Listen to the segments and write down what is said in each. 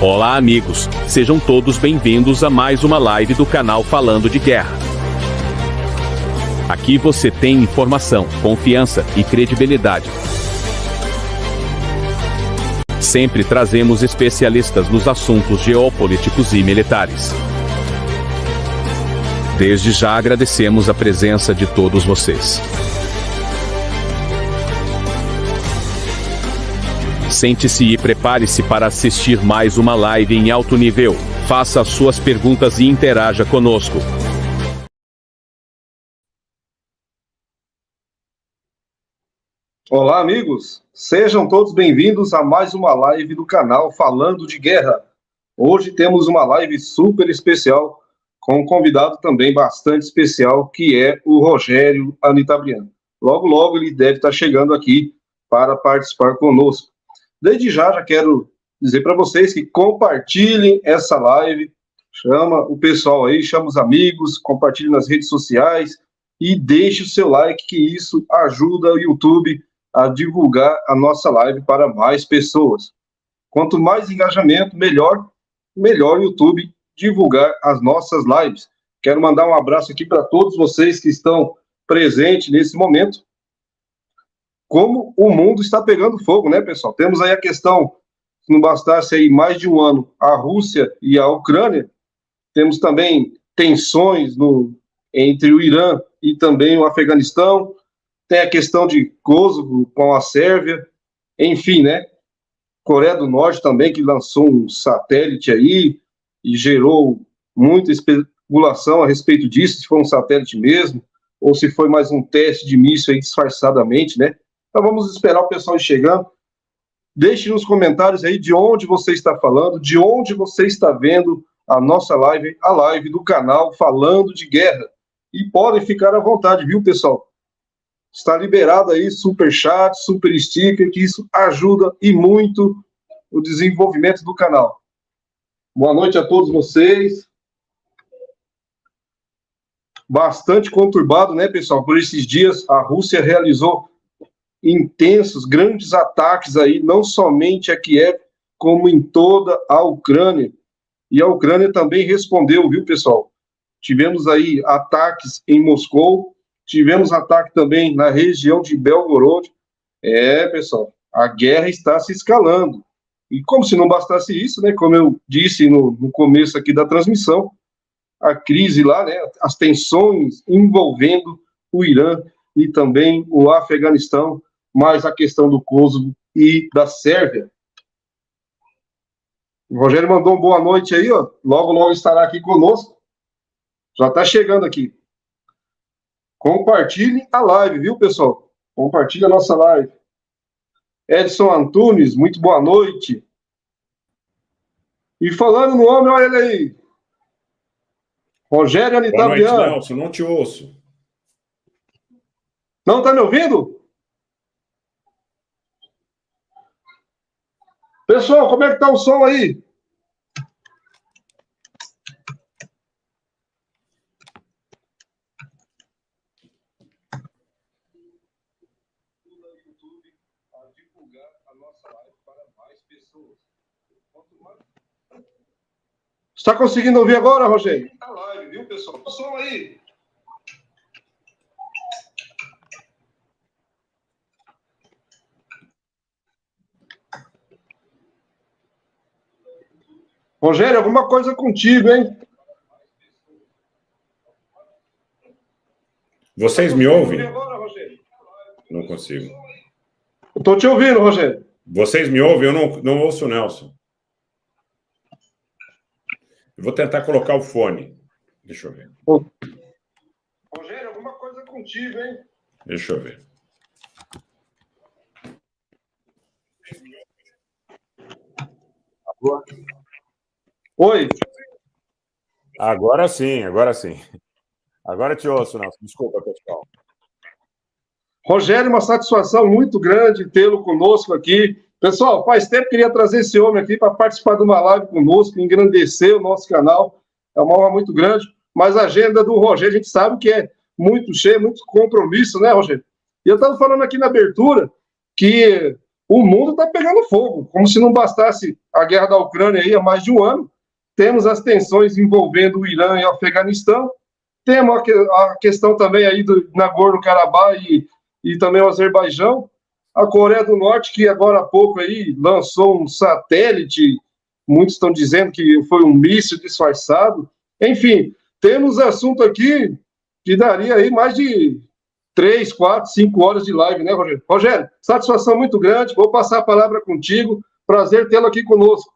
Olá amigos, sejam todos bem-vindos a mais uma live do canal Falando de Guerra. Aqui você tem informação, confiança e credibilidade. Sempre trazemos especialistas nos assuntos geopolíticos e militares. Desde já agradecemos a presença de todos vocês. Sente-se e prepare-se para assistir mais uma live em alto nível. Faça as suas perguntas e interaja conosco. Olá, amigos. Sejam todos bem-vindos a mais uma live do canal Falando de Guerra. Hoje temos uma live super especial com um convidado também bastante especial, que é o Rogério Anitabriano. Logo, logo ele deve estar chegando aqui para participar conosco. Desde já quero dizer para vocês que compartilhem essa live, chama o pessoal aí, chama os amigos, compartilhe nas redes sociais e deixe o seu like, que isso ajuda o YouTube a divulgar a nossa live para mais pessoas. Quanto mais engajamento, melhor o YouTube divulgar as nossas lives. Quero mandar um abraço aqui para todos vocês que estão presentes nesse momento. Como o mundo está pegando fogo, né, pessoal? Temos aí a questão, se não bastasse aí mais de um ano, a Rússia e a Ucrânia, temos também tensões entre o Irã e também o Afeganistão, tem a questão de Kosovo com a Sérvia, enfim, né? Coreia do Norte também, que lançou um satélite aí e gerou muita especulação a respeito disso, se foi um satélite mesmo, ou se foi mais um teste de míssil aí disfarçadamente, né? Então vamos esperar o pessoal ir chegando. Deixe nos comentários aí de onde você está falando, de onde você está vendo a nossa live, a live do canal Falando de Guerra. E podem ficar à vontade, viu, pessoal? Está liberado aí super chat, super sticker, que isso ajuda e muito o desenvolvimento do canal. Boa noite a todos vocês. Bastante conturbado, né, pessoal? Por esses dias, a Rússia realizou intensos, grandes ataques aí, não somente a Kiev, como em toda a Ucrânia. E a Ucrânia também respondeu, viu, pessoal? Tivemos aí ataques em Moscou, tivemos ataque também na região de Belgorod. Pessoal, a guerra está se escalando. E como se não bastasse isso, né, como eu disse no começo aqui da transmissão, a crise lá, né, as tensões envolvendo o Irã e também o Afeganistão, mais a questão do Kosovo e da Sérvia. O Rogério mandou uma boa noite aí, ó. Logo, logo estará aqui conosco. Já está chegando aqui. Compartilhem a live, viu, pessoal? Compartilhe a nossa live. Edson Antunes, muito boa noite. E falando no homem, olha ele aí. Rogério Anitabriano. Boa noite, Nelson, não te ouço. Não está me ouvindo? Pessoal, como é que está o som aí? Está conseguindo ouvir agora, Rogério? Tá live, viu, pessoal? O som aí. Rogério, alguma coisa contigo, hein? Vocês me ouvem? Agora, Rogério? Não consigo. Eu estou te ouvindo, Rogério. Vocês me ouvem? Eu não ouço o Nelson. Eu vou tentar colocar o fone. Deixa eu ver. Rogério, alguma coisa contigo, hein? Deixa eu ver. Oi. Agora sim, agora sim. Agora te ouço, Nelson. Desculpa, pessoal. Rogério, uma satisfação muito grande tê-lo conosco aqui. Pessoal, faz tempo que queria trazer esse homem aqui para participar de uma live conosco, engrandecer o nosso canal. É uma honra muito grande. Mas a agenda do Rogério, a gente sabe que é muito cheia, muito compromisso, né, Rogério? E eu estava falando aqui na abertura que o mundo está pegando fogo, como se não bastasse a guerra da Ucrânia aí há mais de um ano. Temos as tensões envolvendo o Irã e o Afeganistão, temos a questão também aí do Nagorno-Karabakh e também o Azerbaijão, a Coreia do Norte, que agora há pouco aí lançou um satélite, muitos estão dizendo que foi um míssil disfarçado. Enfim, temos assunto aqui que daria aí mais de 3, 4, 5 horas de live, né, Rogério? Rogério, satisfação muito grande, vou passar a palavra contigo, prazer tê-lo aqui conosco.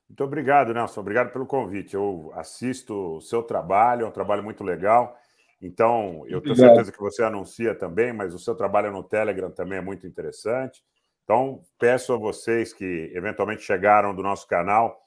Muito obrigado, Nelson, obrigado pelo convite. Eu assisto o seu trabalho, é um trabalho muito legal. Então, eu tenho certeza que você anuncia também, mas o seu trabalho no Telegram também é muito interessante. Então, peço a vocês que eventualmente chegaram do nosso canal,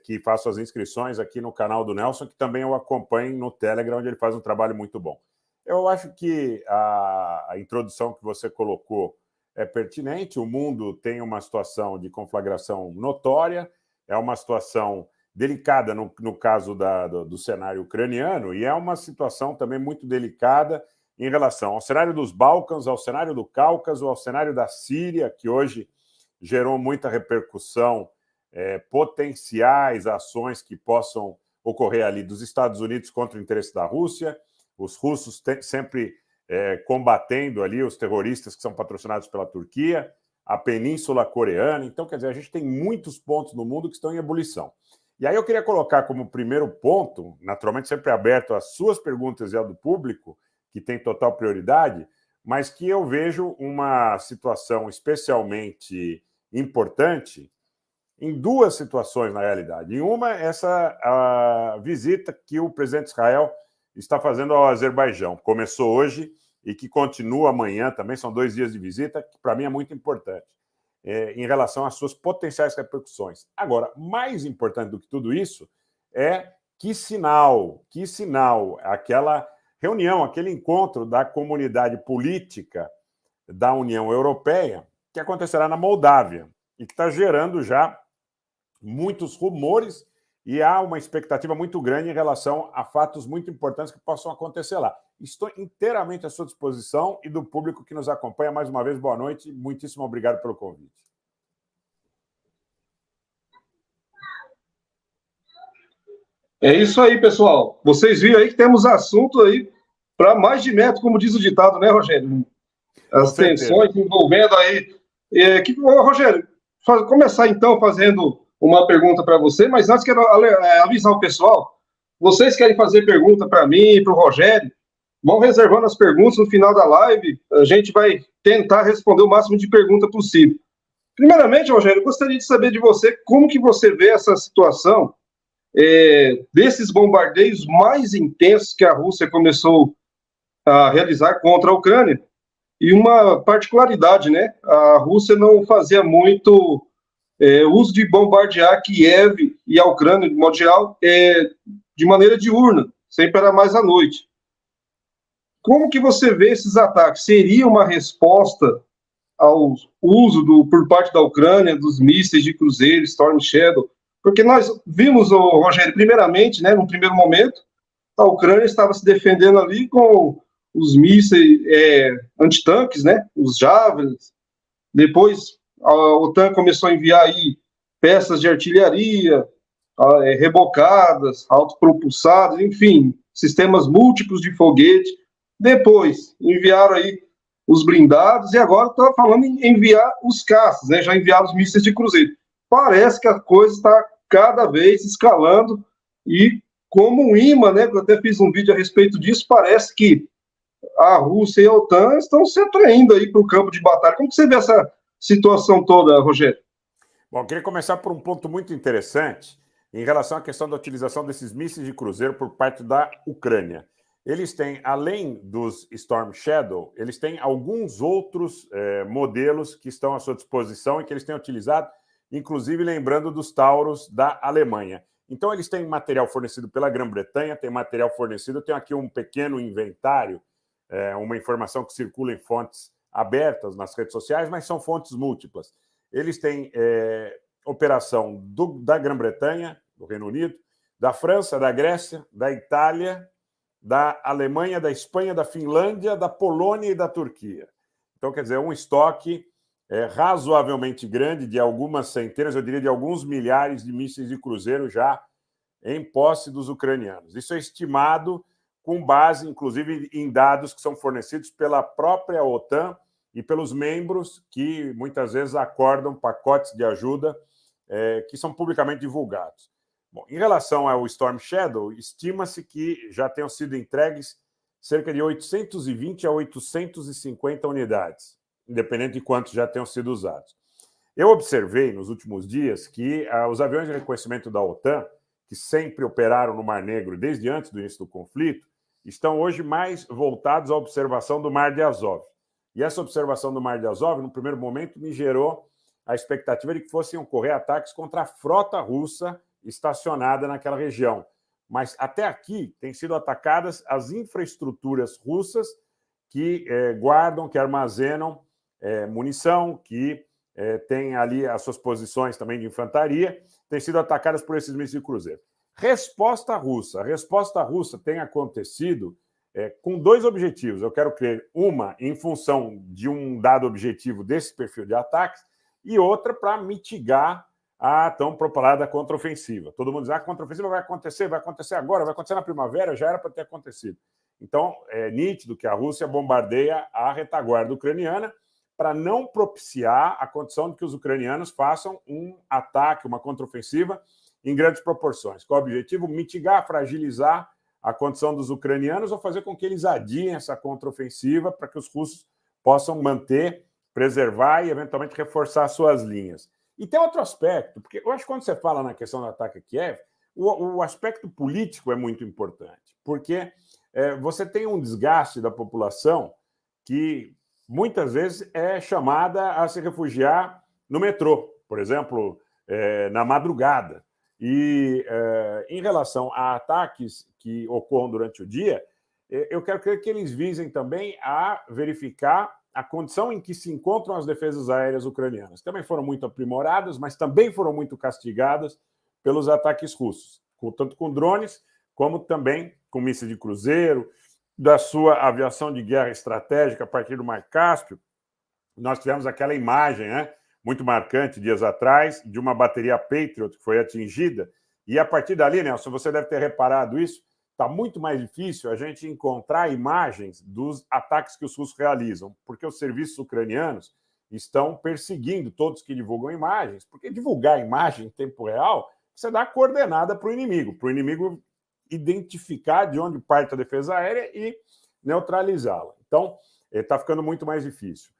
que façam as inscrições aqui no canal do Nelson, que também eu acompanho no Telegram, onde ele faz um trabalho muito bom. Eu acho que a introdução que você colocou é pertinente. O mundo tem uma situação de conflagração notória, é uma situação delicada no caso do cenário ucraniano, e é uma situação também muito delicada em relação ao cenário dos Balcãs, ao cenário do Cáucaso, ao cenário da Síria, que hoje gerou muita repercussão, potenciais ações que possam ocorrer ali dos Estados Unidos contra o interesse da Rússia, os russos sempre combatendo ali os terroristas que são patrocinados pela Turquia, a Península Coreana. Então, quer dizer, a gente tem muitos pontos no mundo que estão em ebulição. E aí eu queria colocar como primeiro ponto, naturalmente sempre aberto às suas perguntas e ao do público, que tem total prioridade, mas que eu vejo uma situação especialmente importante em duas situações, na realidade. Em uma, a visita que o presidente de Israel está fazendo ao Azerbaijão. Começou hoje e que continua amanhã também, são 2 dias de visita, que para mim é muito importante, em relação às suas potenciais repercussões. Agora, mais importante do que tudo isso é que sinal, aquela reunião, aquele encontro da comunidade política da União Europeia, que acontecerá na Moldávia, e que está gerando já muitos rumores, e há uma expectativa muito grande em relação a fatos muito importantes que possam acontecer lá. Estou inteiramente à sua disposição e do público que nos acompanha. Mais uma vez, boa noite. Muitíssimo obrigado pelo convite. É isso aí, pessoal. Vocês viram aí que temos assunto aí para mais de metro, como diz o ditado, né, Rogério? As tensões envolvendo aí. Rogério, começar então fazendo uma pergunta para você, mas antes quero avisar o pessoal. Vocês querem fazer pergunta para mim e para o Rogério? Vão reservando as perguntas no final da live. A gente vai tentar responder o máximo de pergunta possível. Primeiramente, Rogério, eu gostaria de saber de você como que você vê essa situação desses bombardeios mais intensos que a Rússia começou a realizar contra a Ucrânia. E uma particularidade, né? A Rússia não fazia muito uso de bombardear Kiev e a Ucrânia, de modo geral, de maneira diurna, sempre era mais à noite. Como que você vê esses ataques? Seria uma resposta ao uso por parte da Ucrânia dos mísseis de cruzeiro, Storm Shadow? Porque nós vimos, Rogério, primeiramente, né, num primeiro momento, a Ucrânia estava se defendendo ali com os mísseis antitanques, né, os Javelins. Depois a OTAN começou a enviar aí peças de artilharia, rebocadas, autopropulsadas, enfim, sistemas múltiplos de foguete. Depois enviaram aí os blindados e agora estão falando em enviar os caças, né? Já enviaram os mísseis de cruzeiro. Parece que a coisa está cada vez escalando e como um imã, né? Eu até fiz um vídeo a respeito disso, parece que a Rússia e a OTAN estão se atraindo aí para o campo de batalha. Como você vê essa situação toda, Rogério? Bom, eu queria começar por um ponto muito interessante em relação à questão da utilização desses mísseis de cruzeiro por parte da Ucrânia. Eles têm, além dos Storm Shadow, eles têm alguns outros modelos que estão à sua disposição e que eles têm utilizado, inclusive lembrando dos Taurus da Alemanha. Então, eles têm material fornecido pela Grã-Bretanha, tem material fornecido, eu tenho aqui um pequeno inventário, uma informação que circula em fontes abertas nas redes sociais, mas são fontes múltiplas. Eles têm operação da Grã-Bretanha, do Reino Unido, da França, da Grécia, da Itália, da Alemanha, da Espanha, da Finlândia, da Polônia e da Turquia. Então, quer dizer, um estoque razoavelmente grande, de algumas centenas, eu diria de alguns milhares de mísseis de cruzeiro já em posse dos ucranianos. Isso é estimado com base, inclusive, em dados que são fornecidos pela própria OTAN e pelos membros que muitas vezes acordam pacotes de ajuda que são publicamente divulgados. Bom, em relação ao Storm Shadow, estima-se que já tenham sido entregues cerca de 820 a 850 unidades, independente de quantos já tenham sido usados. Eu observei nos últimos dias que os aviões de reconhecimento da OTAN, que sempre operaram no Mar Negro desde antes do início do conflito, estão hoje mais voltados à observação do Mar de Azov. E essa observação do Mar de Azov, no primeiro momento, me gerou a expectativa de que fossem ocorrer ataques contra a frota russa estacionada naquela região. Mas até aqui têm sido atacadas as infraestruturas russas que guardam, que armazenam munição, que têm ali as suas posições também de infantaria, têm sido atacadas por esses mísseis de cruzeiro. Resposta russa. A resposta russa tem acontecido com dois objetivos. Eu quero crer, uma em função de um dado objetivo desse perfil de ataques e outra para mitigar a tão propalada contraofensiva. Todo mundo diz, a contraofensiva vai acontecer agora, vai acontecer na primavera, já era para ter acontecido. Então, é nítido que a Rússia bombardeia a retaguarda ucraniana para não propiciar a condição de que os ucranianos façam um ataque, uma contraofensiva em grandes proporções. Qual é o objetivo? Mitigar, fragilizar a condição dos ucranianos ou fazer com que eles adiem essa contraofensiva para que os russos possam manter, preservar e, eventualmente, reforçar suas linhas. E tem outro aspecto, porque eu acho que quando você fala na questão do ataque a Kiev, o aspecto político é muito importante, porque você tem um desgaste da população que muitas vezes é chamada a se refugiar no metrô, por exemplo, na madrugada. E em relação a ataques que ocorram durante o dia, eu quero crer que eles visem também a verificar a condição em que se encontram as defesas aéreas ucranianas. Também foram muito aprimoradas, mas também foram muito castigadas pelos ataques russos, tanto com drones, como também com mísseis de cruzeiro, da sua aviação de guerra estratégica a partir do Mar Cáspio. Nós tivemos aquela imagem, muito marcante, dias atrás, de uma bateria Patriot que foi atingida, e a partir dali, Nelson, você deve ter reparado isso, está muito mais difícil a gente encontrar imagens dos ataques que os russos realizam, porque os serviços ucranianos estão perseguindo todos que divulgam imagens, porque divulgar imagem em tempo real, você dá coordenada para o inimigo identificar de onde parte a defesa aérea e neutralizá-la. Então, está ficando muito mais difícil.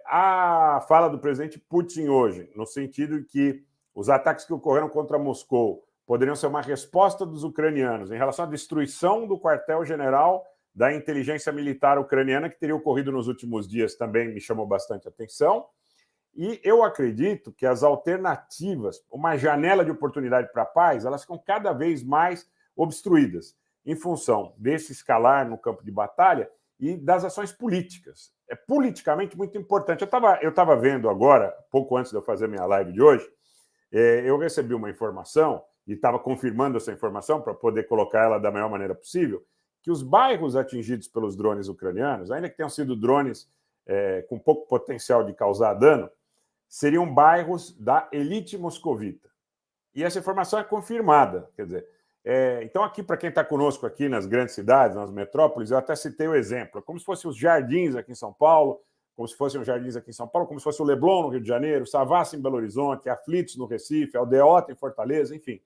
A fala do presidente Putin hoje, no sentido de que os ataques que ocorreram contra Moscou poderiam ser uma resposta dos ucranianos em relação à destruição do quartel-general da inteligência militar ucraniana, que teria ocorrido nos últimos dias, também me chamou bastante atenção. E eu acredito que as alternativas, uma janela de oportunidade para a paz, elas ficam cada vez mais obstruídas em função desse escalar no campo de batalha e das ações políticas. É politicamente muito importante. Eu estava vendo agora, pouco antes de eu fazer minha live de hoje, eu recebi uma informação e estava confirmando essa informação para poder colocar ela da melhor maneira possível, que os bairros atingidos pelos drones ucranianos, ainda que tenham sido drones com pouco potencial de causar dano, seriam bairros da elite moscovita. E essa informação é confirmada. Quer dizer, então aqui, para quem está conosco aqui nas grandes cidades, nas metrópoles, eu até citei o exemplo, como se fossem os Jardins aqui em São Paulo, como se fossem os Jardins aqui em São Paulo, como se fosse o Leblon no Rio de Janeiro, Savassi em Belo Horizonte, Aflitos no Recife, Aldeota em Fortaleza, enfim.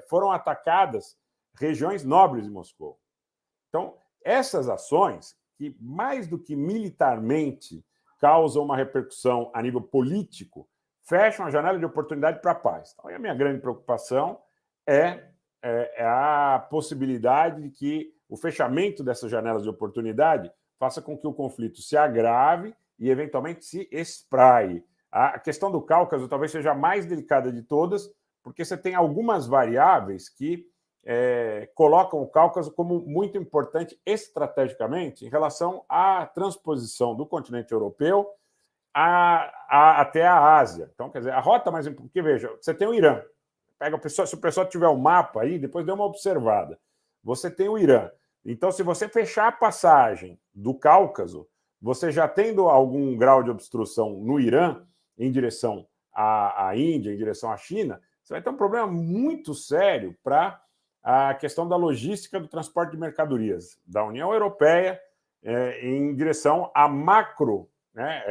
Foram atacadas regiões nobres de Moscou. Então, essas ações, que mais do que militarmente causam uma repercussão a nível político, fecham a janela de oportunidade para a paz. Então, a minha grande preocupação é a possibilidade de que o fechamento dessas janelas de oportunidade faça com que o conflito se agrave e, eventualmente, se espraie. A questão do Cáucaso talvez seja a mais delicada de todas, porque você tem algumas variáveis que colocam o Cáucaso como muito importante estrategicamente em relação à transposição do continente europeu até a Ásia. Então, quer dizer, a rota mais importante, porque, veja, você tem o Irã. Se o pessoal tiver o mapa aí, depois dê uma observada. Você tem o Irã. Então, se você fechar a passagem do Cáucaso, você já tendo algum grau de obstrução no Irã, em direção à Índia, em direção à China, você vai ter um problema muito sério para a questão da logística do transporte de mercadorias da União Europeia em direção à macro, né,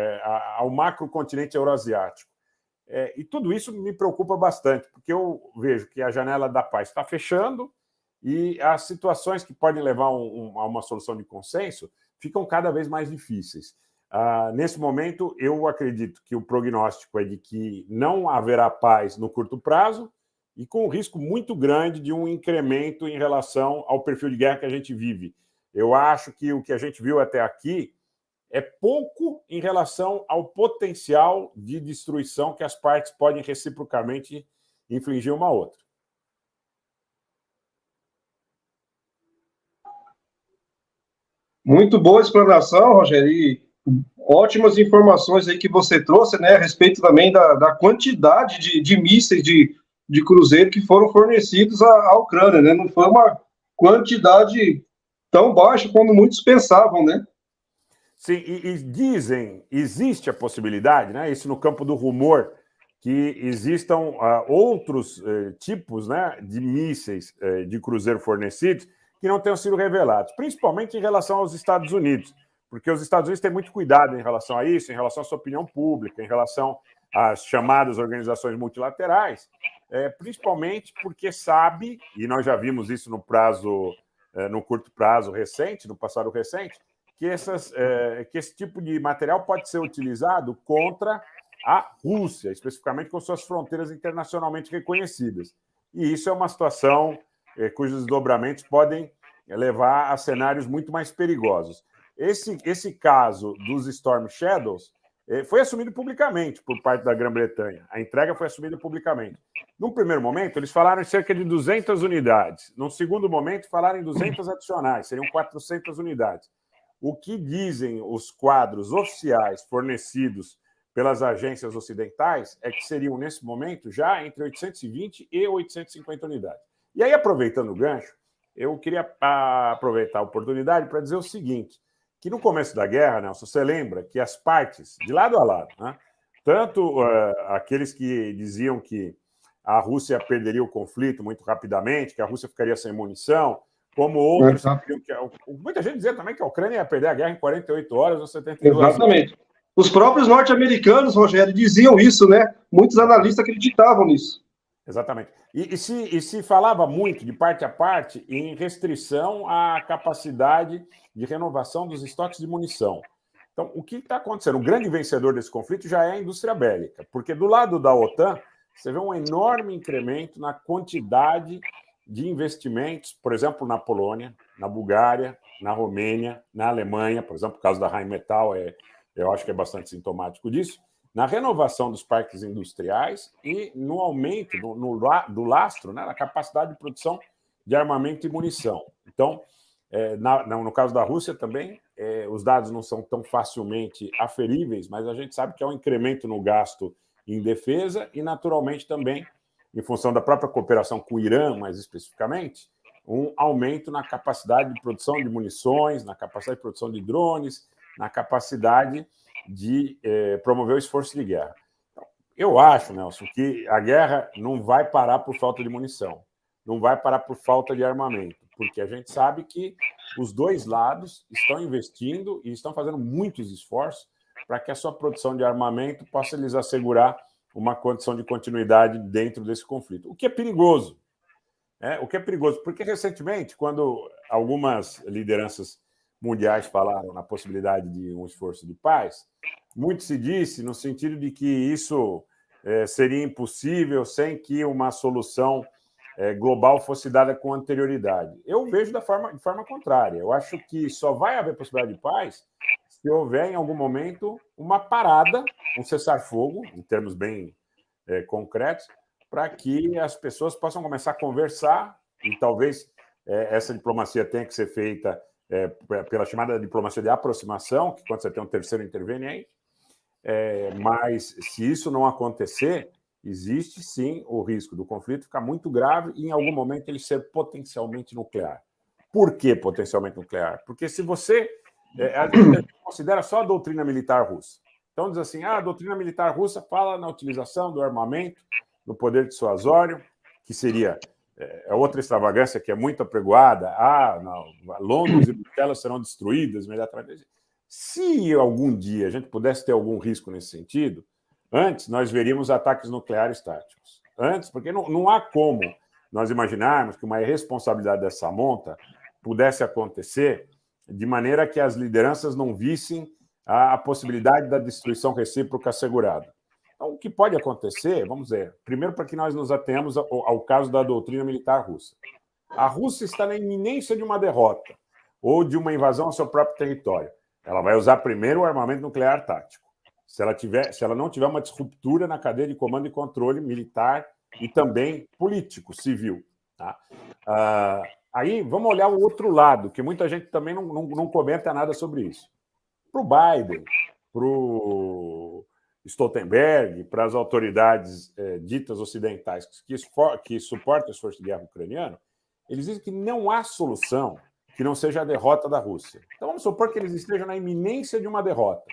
ao macrocontinente euroasiático. E tudo isso me preocupa bastante, porque eu vejo que a janela da paz está fechando e as situações que podem levar a uma solução de consenso ficam cada vez mais difíceis. Nesse momento, eu acredito que o prognóstico é de que não haverá paz no curto prazo e com um risco muito grande de um incremento em relação ao perfil de guerra que a gente vive. Eu acho que o que a gente viu até aqui é pouco em relação ao potencial de destruição que as partes podem reciprocamente infligir uma à outra. Muito boa explanação, Rogério, e ótimas informações aí que você trouxe, né, a respeito também da quantidade de mísseis de cruzeiro que foram fornecidos à Ucrânia, né? Não foi uma quantidade tão baixa como muitos pensavam, né? Sim, e dizem, existe a possibilidade, né, isso no campo do rumor, que existam outros tipos, né, de mísseis de cruzeiro fornecidos que não tenham sido revelados, principalmente em relação aos Estados Unidos, porque os Estados Unidos têm muito cuidado em relação a isso, em relação à sua opinião pública, em relação às chamadas organizações multilaterais, principalmente porque sabe, e nós já vimos isso no curto prazo recente, no passado recente, que esse tipo de material pode ser utilizado contra a Rússia, especificamente com suas fronteiras internacionalmente reconhecidas. E isso é uma situação cujos desdobramentos podem levar a cenários muito mais perigosos. Esse caso dos Storm Shadows foi assumido publicamente por parte da Grã-Bretanha. A entrega foi assumida publicamente. Num primeiro momento, eles falaram em cerca de 200 unidades. Num segundo momento, falaram em 200 adicionais, seriam 400 unidades. O que dizem os quadros oficiais fornecidos pelas agências ocidentais é que seriam, nesse momento, já entre 820 e 850 unidades. E aí, aproveitando o gancho, eu queria aproveitar a oportunidade para dizer o seguinte, que no começo da guerra, Nelson, você lembra que as partes, de lado a lado, né, tanto aqueles que diziam que a Rússia perderia o conflito muito rapidamente, que a Rússia ficaria sem munição, como outros que muita gente dizia também que a Ucrânia ia perder a guerra em 48 horas ou 72 horas. Exatamente. Os próprios norte-americanos, Rogério, diziam isso, né? Muitos analistas acreditavam nisso. Exatamente. E se falava muito, de parte a parte, em restrição à capacidade de renovação dos estoques de munição. Então, o que está acontecendo? O grande vencedor desse conflito já é a indústria bélica, porque do lado da OTAN, você vê um enorme incremento na quantidade de investimentos, por exemplo, na Polônia, na Bulgária, na Romênia, na Alemanha, por exemplo, o caso da Rheinmetall, eu acho que é bastante sintomático disso, na renovação dos parques industriais e no aumento do lastro, né, na capacidade de produção de armamento e munição. Então, no caso da Rússia também, os dados não são tão facilmente aferíveis, mas a gente sabe que há um incremento no gasto em defesa e, naturalmente, também, em função da própria cooperação com o Irã, mais especificamente, um aumento na capacidade de produção de munições, na capacidade de produção de drones, na capacidade de promover o esforço de guerra. Então, eu acho, Nelson, que a guerra não vai parar por falta de munição, não vai parar por falta de armamento, porque a gente sabe que os dois lados estão investindo e estão fazendo muitos esforços para que a sua produção de armamento possa lhes assegurar uma condição de continuidade dentro desse conflito. O que é perigoso. O que é perigoso, porque recentemente, quando algumas lideranças mundiais falaram na possibilidade de um esforço de paz, muito se disse no sentido de que isso seria impossível sem que uma solução global fosse dada com anterioridade. Eu vejo de forma contrária. Eu acho que só vai haver possibilidade de paz se houver, em algum momento, uma parada, um cessar-fogo, em termos bem concretos, para que as pessoas possam começar a conversar e talvez essa diplomacia tenha que ser feita pela chamada diplomacia de aproximação, que quando você tem um terceiro interveniente, mas se isso não acontecer, existe sim o risco do conflito ficar muito grave e em algum momento ele ser potencialmente nuclear. Por que potencialmente nuclear? Porque se você a gente considera só a doutrina militar russa. Então diz assim, a doutrina militar russa fala na utilização do armamento, no poder dissuasório, que seria outra extravagância que é muito apregoada, Londres e Bruxelas serão destruídas imediatamente. Se algum dia a gente pudesse ter algum risco nesse sentido, antes nós veríamos ataques nucleares táticos. Antes, porque não há como nós imaginarmos que uma irresponsabilidade dessa monta pudesse acontecer de maneira que as lideranças não vissem a possibilidade da destruição recíproca assegurada. Então, o que pode acontecer, vamos ver, primeiro para que nós nos atenhamos ao caso da doutrina militar russa. A Rússia está na iminência de uma derrota ou de uma invasão ao seu próprio território. Ela vai usar primeiro o armamento nuclear tático. Se ela não tiver uma disruptura na cadeia de comando e controle militar e também político, civil. Tá? Aí, vamos olhar o outro lado, que muita gente também não comenta nada sobre isso. Para o Biden, para o Stoltenberg, para as autoridades ditas ocidentais que suportam o esforço de guerra ucraniano, eles dizem que não há solução que não seja a derrota da Rússia. Então, vamos supor que eles estejam na iminência de uma derrota.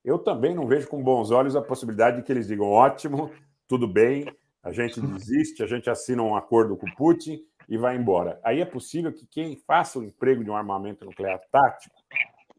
Eu também não vejo com bons olhos a possibilidade de que eles digam, ótimo, tudo bem, a gente desiste, a gente assina um acordo com o Putin e vai embora. Aí é possível que quem faça o emprego de um armamento nuclear tático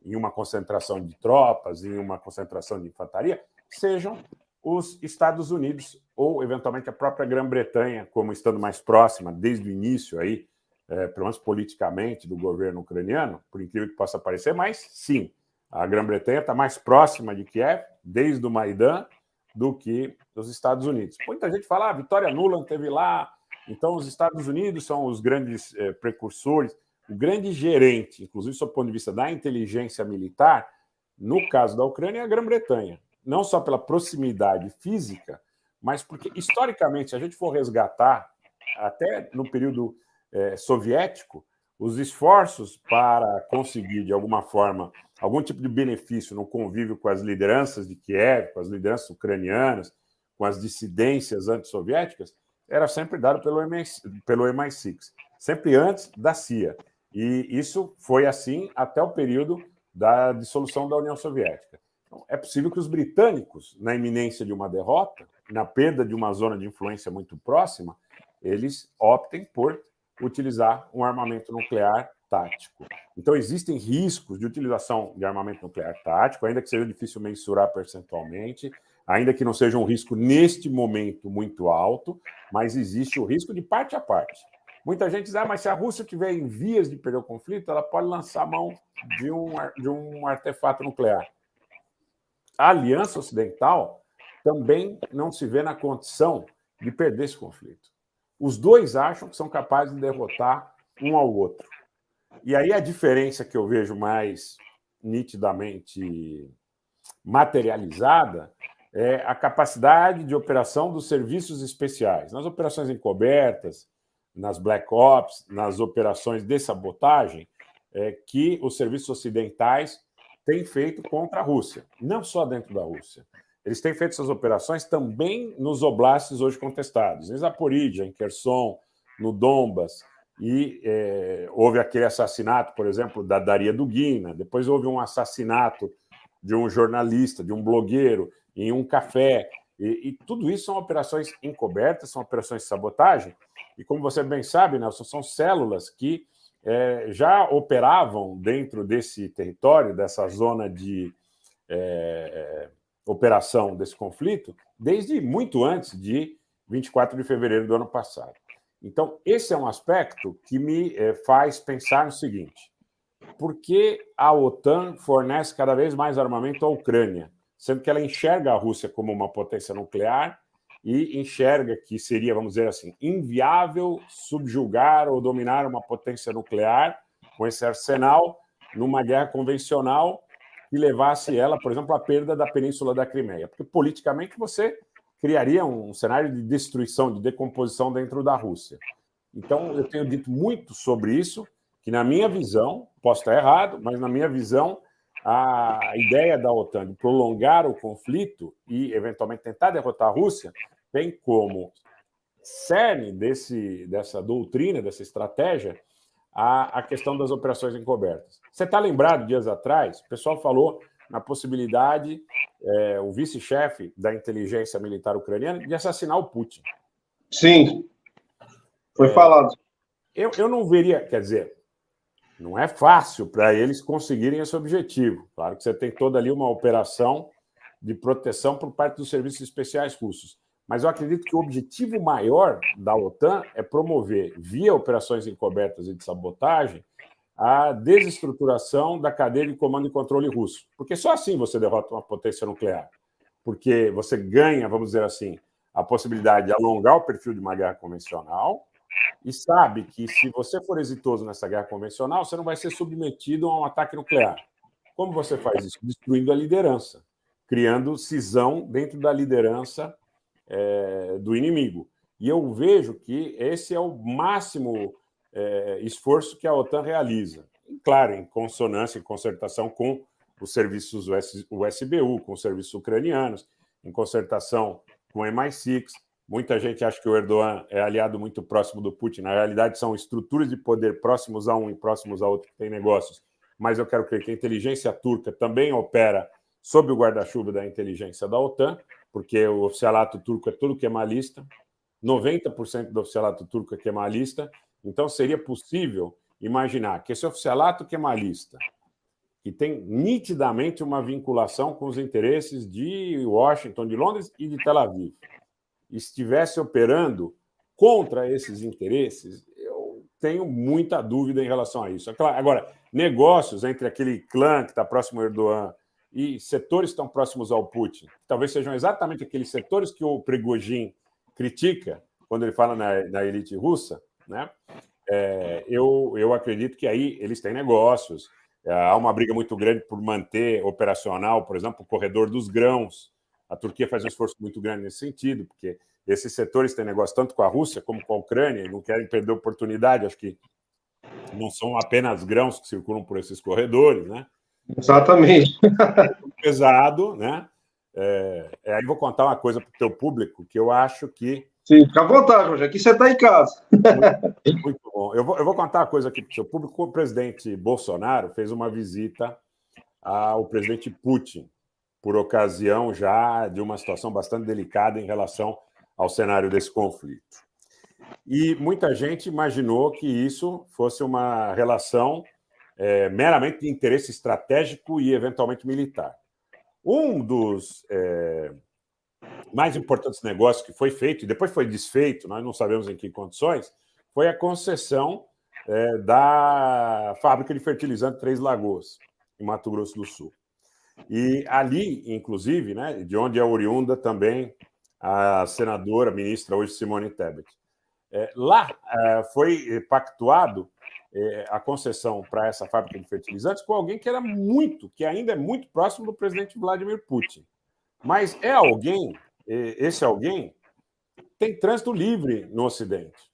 em uma concentração de tropas, em uma concentração de infantaria, sejam os Estados Unidos ou, eventualmente, a própria Grã-Bretanha, como estando mais próxima, desde o início, aí, pelo menos politicamente, do governo ucraniano, por incrível que possa parecer, mas, sim, a Grã-Bretanha está mais próxima de Kiev, desde o Maidan, do que os Estados Unidos. Muita gente fala, a Vitória Nuland esteve lá, então os Estados Unidos são os grandes precursores. O grande gerente, inclusive, sob o ponto de vista da inteligência militar, no caso da Ucrânia, é a Grã-Bretanha. Não só pela proximidade física, mas porque, historicamente, se a gente for resgatar, até no período soviético, os esforços para conseguir, de alguma forma, algum tipo de benefício no convívio com as lideranças de Kiev, com as lideranças ucranianas, com as dissidências antissoviéticas, era sempre dado pelo MI6, sempre antes da CIA. E isso foi assim até o período da dissolução da União Soviética. Então, é possível que os britânicos, na iminência de uma derrota, na perda de uma zona de influência muito próxima, eles optem por utilizar um armamento nuclear tático. Então, existem riscos de utilização de armamento nuclear tático, ainda que seja difícil mensurar percentualmente, ainda que não seja um risco neste momento muito alto, mas existe o risco de parte a parte. Muita gente diz, mas se a Rússia estiver em vias de perder o conflito, ela pode lançar mão de um artefato nuclear. A Aliança Ocidental também não se vê na condição de perder esse conflito. Os dois acham que são capazes de derrotar um ao outro. E aí a diferença que eu vejo mais nitidamente materializada é a capacidade de operação dos serviços especiais. Nas operações encobertas, nas Black Ops, nas operações de sabotagem, que os serviços ocidentais têm feito contra a Rússia, não só dentro da Rússia. Eles têm feito essas operações também nos oblastes hoje contestados, em Zaporídia, em Kherson, no Donbas, e houve aquele assassinato, por exemplo, da Daria Dugina, depois houve um assassinato de um jornalista, de um blogueiro, em um café, e tudo isso são operações encobertas, são operações de sabotagem, e como você bem sabe, Nelson, são células que já operavam dentro desse território, dessa zona de operação desse conflito, desde muito antes de 24 de fevereiro do ano passado. Então, esse é um aspecto que me faz pensar no seguinte: por que a OTAN fornece cada vez mais armamento à Ucrânia, sendo que ela enxerga a Rússia como uma potência nuclear e enxerga que seria, vamos dizer assim, inviável subjugar ou dominar uma potência nuclear com esse arsenal numa guerra convencional que levasse ela, por exemplo, à perda da Península da Crimeia? Porque, politicamente, você criaria um cenário de destruição, de decomposição dentro da Rússia. Então, eu tenho dito muito sobre isso, que, na minha visão, posso estar errado, mas, na minha visão, a ideia da OTAN de prolongar o conflito e, eventualmente, tentar derrotar a Rússia tem como cerne dessa doutrina, dessa estratégia, a questão das operações encobertas. Você está lembrado, dias atrás, o pessoal falou na possibilidade, o vice-chefe da inteligência militar ucraniana, de assassinar o Putin. Sim, foi falado. Eu não veria, quer dizer, não é fácil para eles conseguirem esse objetivo. Claro que você tem toda ali uma operação de proteção por parte dos serviços especiais russos. Mas eu acredito que o objetivo maior da OTAN é promover, via operações encobertas e de sabotagem, a desestruturação da cadeia de comando e controle russo. Porque só assim você derrota uma potência nuclear. Porque você ganha, vamos dizer assim, a possibilidade de alongar o perfil de uma guerra convencional e sabe que, se você for exitoso nessa guerra convencional, você não vai ser submetido a um ataque nuclear. Como você faz isso? Destruindo a liderança, criando cisão dentro da liderança do inimigo. E eu vejo que esse é o máximo esforço que a OTAN realiza. E, claro, em consonância, em concertação com os serviços USBU, com os serviços ucranianos, em concertação com o MI6. Muita gente acha que o Erdogan é aliado muito próximo do Putin. Na realidade, são estruturas de poder próximos a um e próximos a outro que têm negócios. Mas eu quero crer que a inteligência turca também opera sob o guarda-chuva da inteligência da OTAN, porque o oficialato turco é tudo kemalista, 90% do oficialato turco é kemalista. Então, seria possível imaginar que esse oficialato kemalista, que tem nitidamente uma vinculação com os interesses de Washington, de Londres e de Tel Aviv, estivesse operando contra esses interesses, eu tenho muita dúvida em relação a isso. Agora, negócios entre aquele clã que está próximo ao Erdogan e setores que estão próximos ao Putin, que talvez sejam exatamente aqueles setores que o Prigozhin critica quando ele fala na elite russa, né? Eu acredito que aí eles têm negócios. Há uma briga muito grande por manter operacional, por exemplo, o corredor dos grãos. A Turquia faz um esforço muito grande nesse sentido, porque esses setores têm negócio tanto com a Rússia como com a Ucrânia e não querem perder oportunidade. Acho que não são apenas grãos que circulam por esses corredores, né? Exatamente. Pesado, né? Aí vou contar uma coisa para o teu público que eu acho que... Sim, fica à vontade, Rogério, aqui você está em casa. Muito bom. Eu vou contar uma coisa aqui para o seu público. O presidente Bolsonaro fez uma visita ao presidente Putin, por ocasião já de uma situação bastante delicada em relação ao cenário desse conflito. E muita gente imaginou que isso fosse uma relação meramente de interesse estratégico e, eventualmente, militar. Um dos mais importantes negócios que foi feito, e depois foi desfeito, nós não sabemos em que condições, foi a concessão da fábrica de fertilizante Três Lagoas, em Mato Grosso do Sul. E ali, inclusive, né, de onde é oriunda também a senadora, ministra hoje, Simone Tebet. Lá foi pactuado a concessão para essa fábrica de fertilizantes com alguém que ainda é muito próximo do presidente Vladimir Putin. Mas esse alguém tem trânsito livre no Ocidente.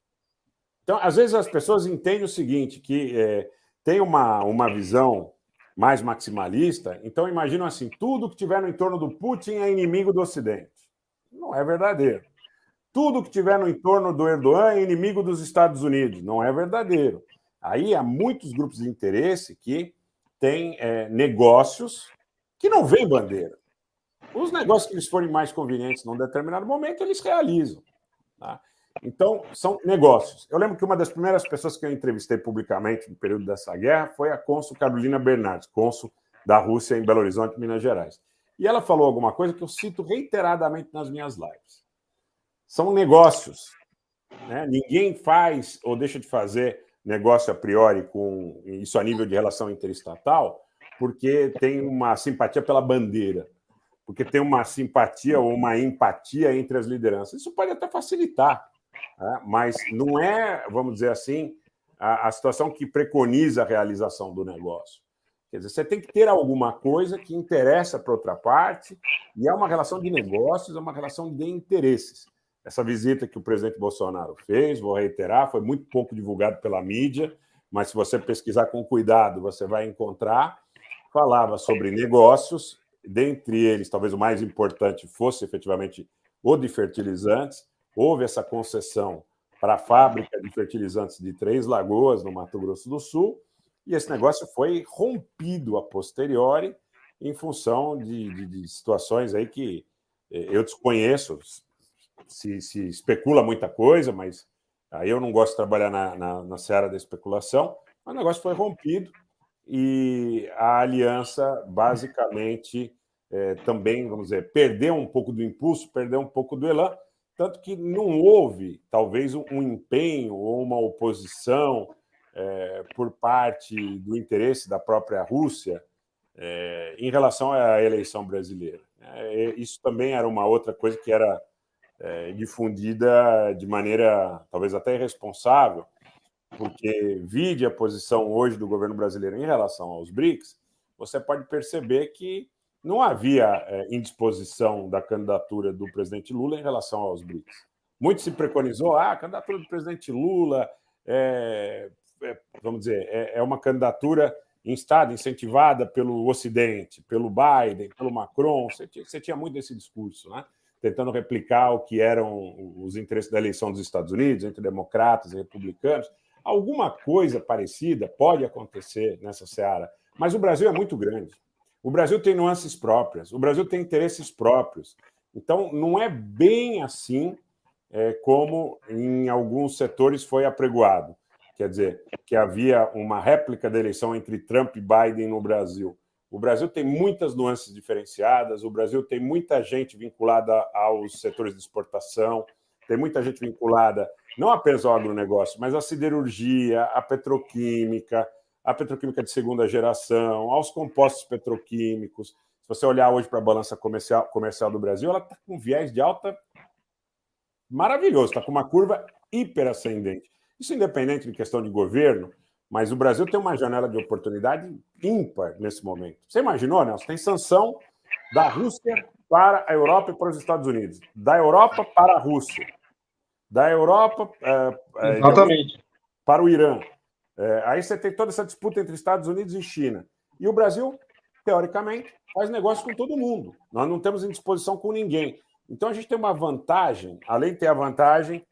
Então, às vezes, as pessoas entendem o seguinte, que tem uma visão mais maximalista, então imaginam assim, tudo que tiver no entorno do Putin é inimigo do Ocidente. Não é verdadeiro. Tudo que tiver no entorno do Erdogan é inimigo dos Estados Unidos. Não é verdadeiro. Aí há muitos grupos de interesse que têm negócios que não veem bandeira. Os negócios que eles forem mais convenientes num determinado momento, eles realizam. Tá? Então, são negócios. Eu lembro que uma das primeiras pessoas que eu entrevistei publicamente no período dessa guerra foi a cônsul Carolina Bernardes, cônsul da Rússia em Belo Horizonte, Minas Gerais. E ela falou alguma coisa que eu cito reiteradamente nas minhas lives. São negócios. Né? Ninguém faz ou deixa de fazer negócio a priori com isso a nível de relação interestatal porque tem uma simpatia pela bandeira, porque tem uma simpatia ou uma empatia entre as lideranças. Isso pode até facilitar, né? Mas não é, vamos dizer assim, a situação que preconiza a realização do negócio. Quer dizer, você tem que ter alguma coisa que interessa para outra parte, e é uma relação de negócios, é uma relação de interesses. Essa visita que o presidente Bolsonaro fez, vou reiterar, foi muito pouco divulgado pela mídia, mas se você pesquisar com cuidado, você vai encontrar. Falava sobre negócios, dentre eles, talvez o mais importante fosse efetivamente o de fertilizantes. Houve essa concessão para a fábrica de fertilizantes de Três Lagoas, no Mato Grosso do Sul, e esse negócio foi rompido a posteriori em função de situações aí que eu desconheço. Se especula muita coisa, mas aí eu não gosto de trabalhar na seara da especulação. O negócio foi rompido e a aliança, basicamente, também, vamos dizer, perdeu um pouco do impulso, perdeu um pouco do elan, tanto que não houve, talvez, um empenho ou uma oposição por parte do interesse da própria Rússia em relação à eleição brasileira. Isso também era uma outra coisa que era difundida de maneira talvez até irresponsável, porque, vide a posição hoje do governo brasileiro em relação aos BRICS, você pode perceber que não havia indisposição da candidatura do presidente Lula em relação aos BRICS. Muito se preconizou, a candidatura do presidente Lula vamos dizer, é uma candidatura instada, incentivada pelo Ocidente, pelo Biden, pelo Macron. Você tinha muito desse discurso, né? Tentando replicar o que eram os interesses da eleição dos Estados Unidos, entre democratas e republicanos. Alguma coisa parecida pode acontecer nessa seara, mas o Brasil é muito grande. O Brasil tem nuances próprias, o Brasil tem interesses próprios. Então, não é bem assim como em alguns setores foi apregoado. Quer dizer, que havia uma réplica da eleição entre Trump e Biden no Brasil. O Brasil tem muitas nuances diferenciadas, o Brasil tem muita gente vinculada aos setores de exportação, tem muita gente vinculada não apenas ao agronegócio, mas à siderurgia, à petroquímica de segunda geração, aos compostos petroquímicos. Se você olhar hoje para a balança comercial do Brasil, ela está com viés de alta maravilhoso, está com uma curva hiperascendente. Isso independente de questão de governo, mas o Brasil tem uma janela de oportunidade ímpar nesse momento. Você imaginou, Nelson? Tem sanção da Rússia para a Europa e para os Estados Unidos, da Europa para a Rússia, da Europa para o Irã. Aí você tem toda essa disputa entre Estados Unidos e China. E o Brasil, teoricamente, faz negócio com todo mundo. Nós não temos indisposição com ninguém. Então a gente tem uma vantagem, além de ter a vantagem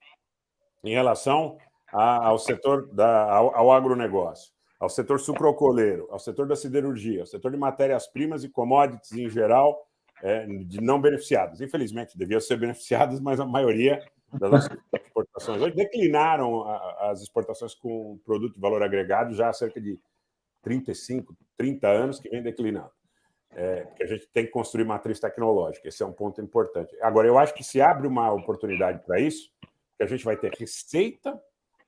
em relação ao setor, ao agronegócio, ao setor sucrocoleiro, ao setor da siderurgia, ao setor de matérias-primas e commodities em geral, de não beneficiadas. Infelizmente, deviam ser beneficiadas, mas a maioria das nossas exportações hoje declinaram as exportações com produto de valor agregado já há cerca de 35, 30 anos que vem declinando. Porque a gente tem que construir matriz tecnológica, esse é um ponto importante. Agora, eu acho que se abre uma oportunidade para isso, que a gente vai ter receita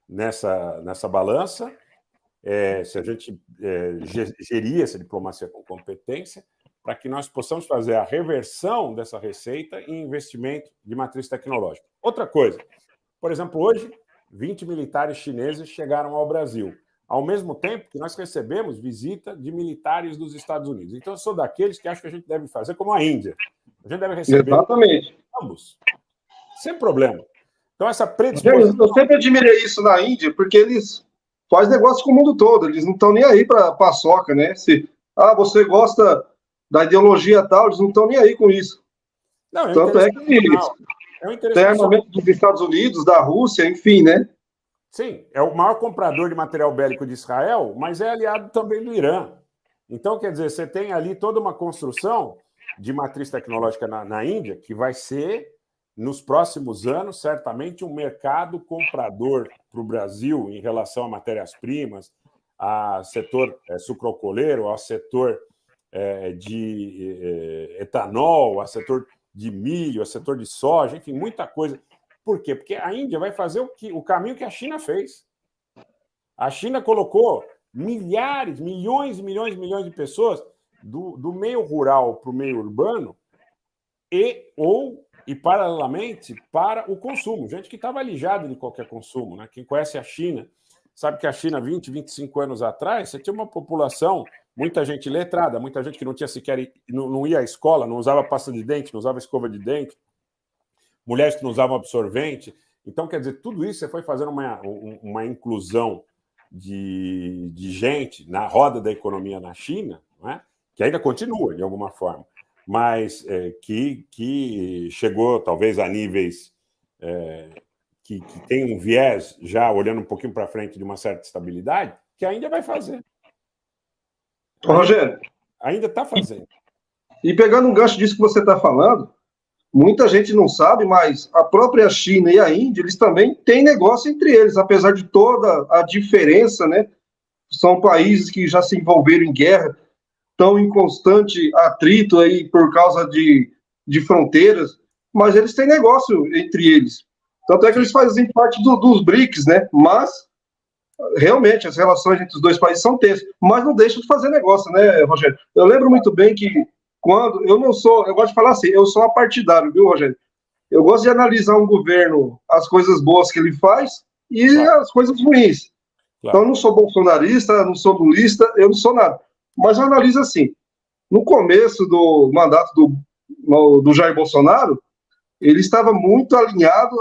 nessa balança, se a gente gerir essa diplomacia com competência, para que nós possamos fazer a reversão dessa receita em investimento de matriz tecnológica. Outra coisa, por exemplo, hoje, 20 militares chineses chegaram ao Brasil, ao mesmo tempo que nós recebemos visita de militares dos Estados Unidos. Então, eu sou daqueles que acham que a gente deve fazer como a Índia. A gente deve receber ambos, sem problema. Então, essa predisposição... Eu sempre admirei isso na Índia, porque eles fazem negócio com o mundo todo, eles não estão nem aí para paçoca, né? Se você gosta da ideologia tal, eles não estão nem aí com isso. Não, tanto é que tem armamento dos Estados Unidos, da Rússia, enfim, né? Sim, é o maior comprador de material bélico de Israel, mas é aliado também do Irã. Então, quer dizer, você tem ali toda uma construção de matriz tecnológica na Índia que vai ser, nos próximos anos, certamente um mercado comprador para o Brasil em relação a matérias-primas, a setor sucrocoleiro, ao setor de etanol, a setor de milho, a setor de soja, enfim, muita coisa. Por quê? Porque a Índia vai fazer o caminho que a China fez. A China colocou milhares, milhões e milhões e milhões de pessoas do meio rural para o meio urbano e, paralelamente, para o consumo. Gente que estava alijada de qualquer consumo. Né? Quem conhece a China sabe que a China, 20, 25 anos atrás, você tinha uma população, muita gente letrada, muita gente que não tinha sequer, não ia à escola, não usava pasta de dente, não usava escova de dente, mulheres que não usavam absorvente. Então, quer dizer, tudo isso você foi fazendo uma inclusão de gente na roda da economia na China, né? Que ainda continua, de alguma forma, mas que chegou, talvez, a níveis que tem um viés, já olhando um pouquinho para frente, de uma certa estabilidade, que ainda vai fazer. Rogério, ainda está fazendo. E pegando um gancho disso que você está falando, muita gente não sabe, mas a própria China e a Índia, eles também têm negócio entre eles, apesar de toda a diferença, né? São países que já se envolveram em guerra, estão em constante atrito aí por causa de fronteiras, mas eles têm negócio entre eles. Tanto é que eles fazem parte dos BRICS, né? Mas, realmente, as relações entre os dois países são tensas, mas não deixam de fazer negócio, né, Rogério? Eu lembro muito bem que quando... Eu gosto de falar assim, eu sou apartidário, viu, Rogério? Eu gosto de analisar um governo, as coisas boas que ele faz e as coisas ruins. Então, eu não sou bolsonarista, não sou lulista, eu não sou nada. Mas eu analiso assim, no começo do mandato do Jair Bolsonaro, ele estava muito alinhado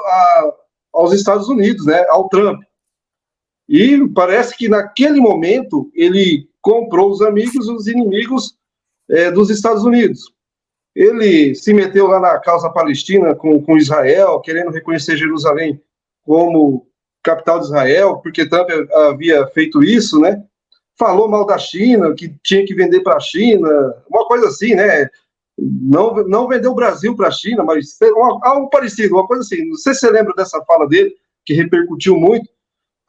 aos Estados Unidos, né, ao Trump. E parece que naquele momento ele comprou os amigos e os inimigos dos Estados Unidos. Ele se meteu lá na causa palestina com Israel, querendo reconhecer Jerusalém como capital de Israel, porque Trump havia feito isso, né? Falou mal da China, que tinha que vender para a China, uma coisa assim, né? Não vendeu o Brasil para a China, mas algo parecido, uma coisa assim. Não sei se você lembra dessa fala dele, que repercutiu muito.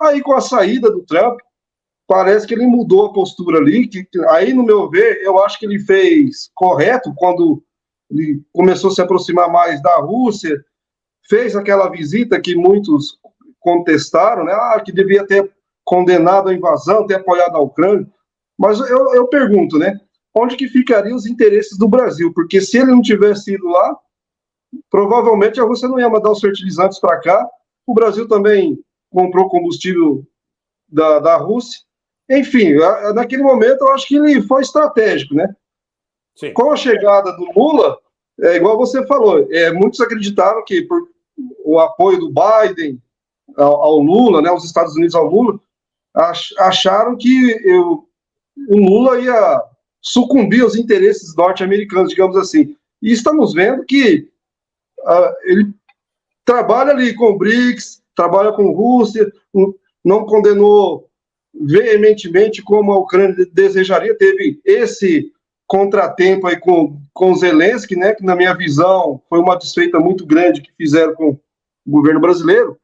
Aí, com a saída do Trump, parece que ele mudou a postura ali. Aí, no meu ver, eu acho que ele fez correto quando ele começou a se aproximar mais da Rússia, fez aquela visita que muitos contestaram, né? Que devia ter condenado a invasão, ter apoiado a Ucrânia. Mas eu pergunto, né? Onde que ficariam os interesses do Brasil? Porque se ele não tivesse ido lá, provavelmente a Rússia não ia mandar os fertilizantes para cá. O Brasil também comprou combustível da Rússia. Enfim, naquele momento eu acho que ele foi estratégico, né? Sim. Com a chegada do Lula, igual você falou, muitos acreditaram que por o apoio do Biden ao Lula, né, os Estados Unidos ao Lula, acharam que o Lula ia sucumbir aos interesses norte-americanos, digamos assim. E estamos vendo que ele trabalha ali com o BRICS, trabalha com a Rússia, não condenou veementemente como a Ucrânia desejaria, teve esse contratempo aí com Zelensky, né, que na minha visão foi uma desfeita muito grande que fizeram com o governo brasileiro,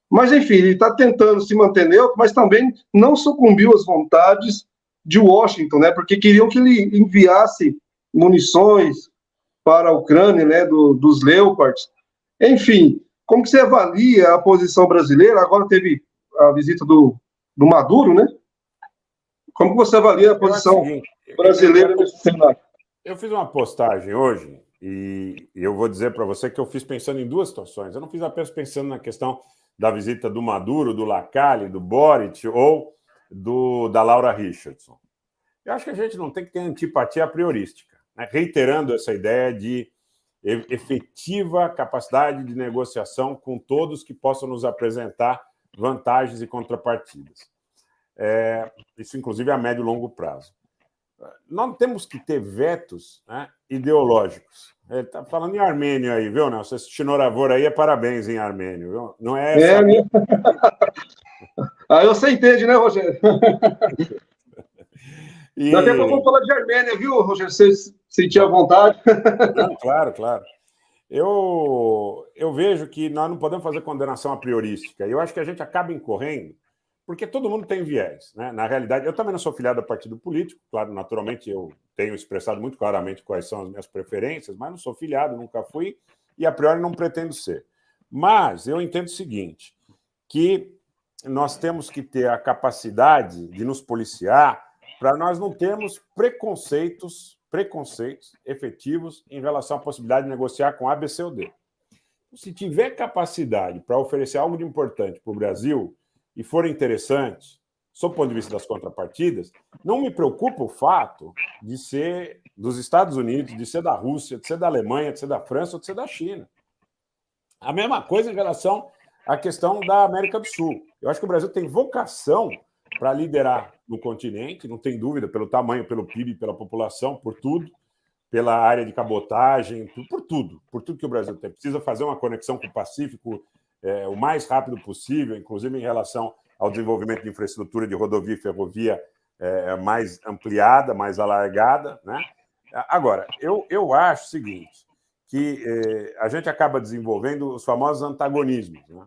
mas enfim, ele está tentando se manter neutro, mas também não sucumbiu às vontades de Washington, né, porque queriam que ele enviasse munições para a Ucrânia, né, dos Leopards. Enfim, como que você avalia a posição brasileira? Agora teve a visita do Maduro, né? Como que você avalia a posição brasileira nesse cenário? Eu fiz uma postagem hoje e eu vou dizer para você que eu fiz pensando em duas situações. Eu não fiz apenas pensando na questão da visita do Maduro, do Lacalle, do Boric ou da Laura Richardson. Eu acho que a gente não tem que ter antipatia a priorística, né? Reiterando essa ideia de efetiva capacidade de negociação com todos que possam nos apresentar vantagens e contrapartidas. Isso, inclusive, a médio e longo prazo. Não temos que ter vetos, né, ideológicos. Ele está falando em armênio aí, viu, Nelson? Esse Chinoravor aí parabéns em armênio, viu? Não é essa... né? Você entende, né, Rogério? Daqui a pouco vamos falar de Armênia, viu, Rogério? Você sentir a vontade. Não, claro, claro. Eu vejo que nós não podemos fazer condenação a priorística. Eu acho que a gente acaba incorrendo, porque todo mundo tem viés, né? Na realidade, eu também não sou filiado a partido político, claro, naturalmente eu tenho expressado muito claramente quais são as minhas preferências, mas não sou filiado, nunca fui, e a priori não pretendo ser. Mas eu entendo o seguinte, que nós temos que ter a capacidade de nos policiar para nós não termos preconceitos efetivos em relação à possibilidade de negociar com A, B, C ou D. Se tiver capacidade para oferecer algo de importante para o Brasil e for interessante, sob o ponto de vista das contrapartidas, não me preocupa o fato de ser dos Estados Unidos, de ser da Rússia, de ser da Alemanha, de ser da França ou de ser da China. A mesma coisa em relação à questão da América do Sul. Eu acho que o Brasil tem vocação para liderar no continente, não tem dúvida, pelo tamanho, pelo PIB, pela população, por tudo, pela área de cabotagem, por tudo que o Brasil tem. Precisa fazer uma conexão com o Pacífico o mais rápido possível, inclusive em relação ao desenvolvimento de infraestrutura de rodovia e ferrovia mais ampliada, mais alargada, né? Agora, eu acho o seguinte, que a gente acaba desenvolvendo os famosos antagonismos, né?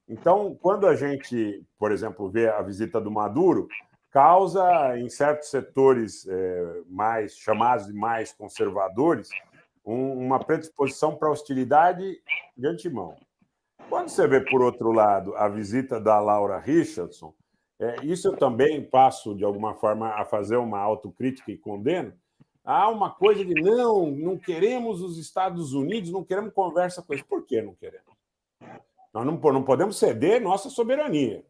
Então, quando a gente, por exemplo, vê a visita do Maduro, causa, em certos setores mais chamados de mais conservadores, uma predisposição para hostilidade de antemão. Quando você vê, por outro lado, a visita da Laura Richardson, isso eu também passo, de alguma forma, a fazer uma autocrítica e condeno. Há uma coisa de não queremos os Estados Unidos, não queremos conversa com eles. Por que não queremos? Nós não podemos ceder nossa soberania.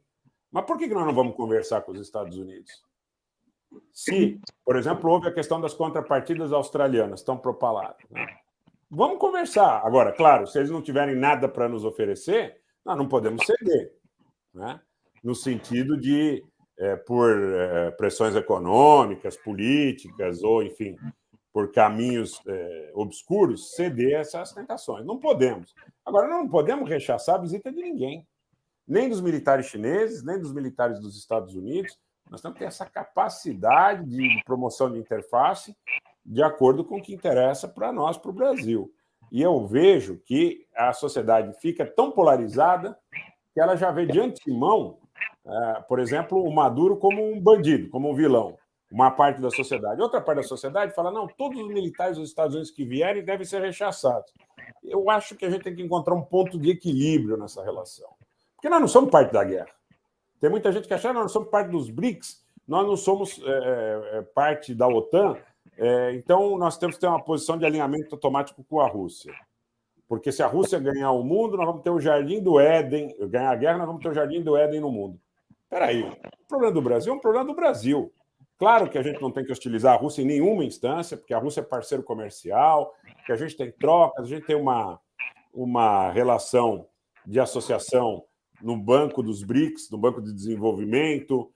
Mas por que nós não vamos conversar com os Estados Unidos? Se, por exemplo, houve a questão das contrapartidas australianas, estão propaladas, né? Vamos conversar. Agora, claro, se eles não tiverem nada para nos oferecer, nós não podemos ceder, né? No sentido de, por pressões econômicas, políticas, ou, enfim, por caminhos obscuros, ceder a essas tentações. Não podemos. Agora, não podemos rechaçar a visita de ninguém, nem dos militares chineses, nem dos militares dos Estados Unidos. Nós temos que ter essa capacidade de promoção de interface de acordo com o que interessa para nós, para o Brasil. E eu vejo que a sociedade fica tão polarizada que ela já vê de antemão, por exemplo, o Maduro como um bandido, como um vilão, uma parte da sociedade. Outra parte da sociedade fala, não, todos os militares dos Estados Unidos que vierem devem ser rechaçados. Eu acho que a gente tem que encontrar um ponto de equilíbrio nessa relação. Porque nós não somos parte da guerra. Tem muita gente que acha que nós não somos parte dos BRICS, nós não somos parte da OTAN, então nós temos que ter uma posição de alinhamento automático com a Rússia. Porque se a Rússia ganhar o mundo, nós vamos ter o Jardim do Éden, ganhar a guerra, nós vamos ter o Jardim do Éden no mundo. Espera aí, o problema do Brasil é um problema do Brasil. Claro que a gente não tem que hostilizar a Rússia em nenhuma instância, porque a Rússia é parceiro comercial, que a gente tem trocas, a gente tem uma relação de associação no Banco dos BRICS, no Banco de Desenvolvimento,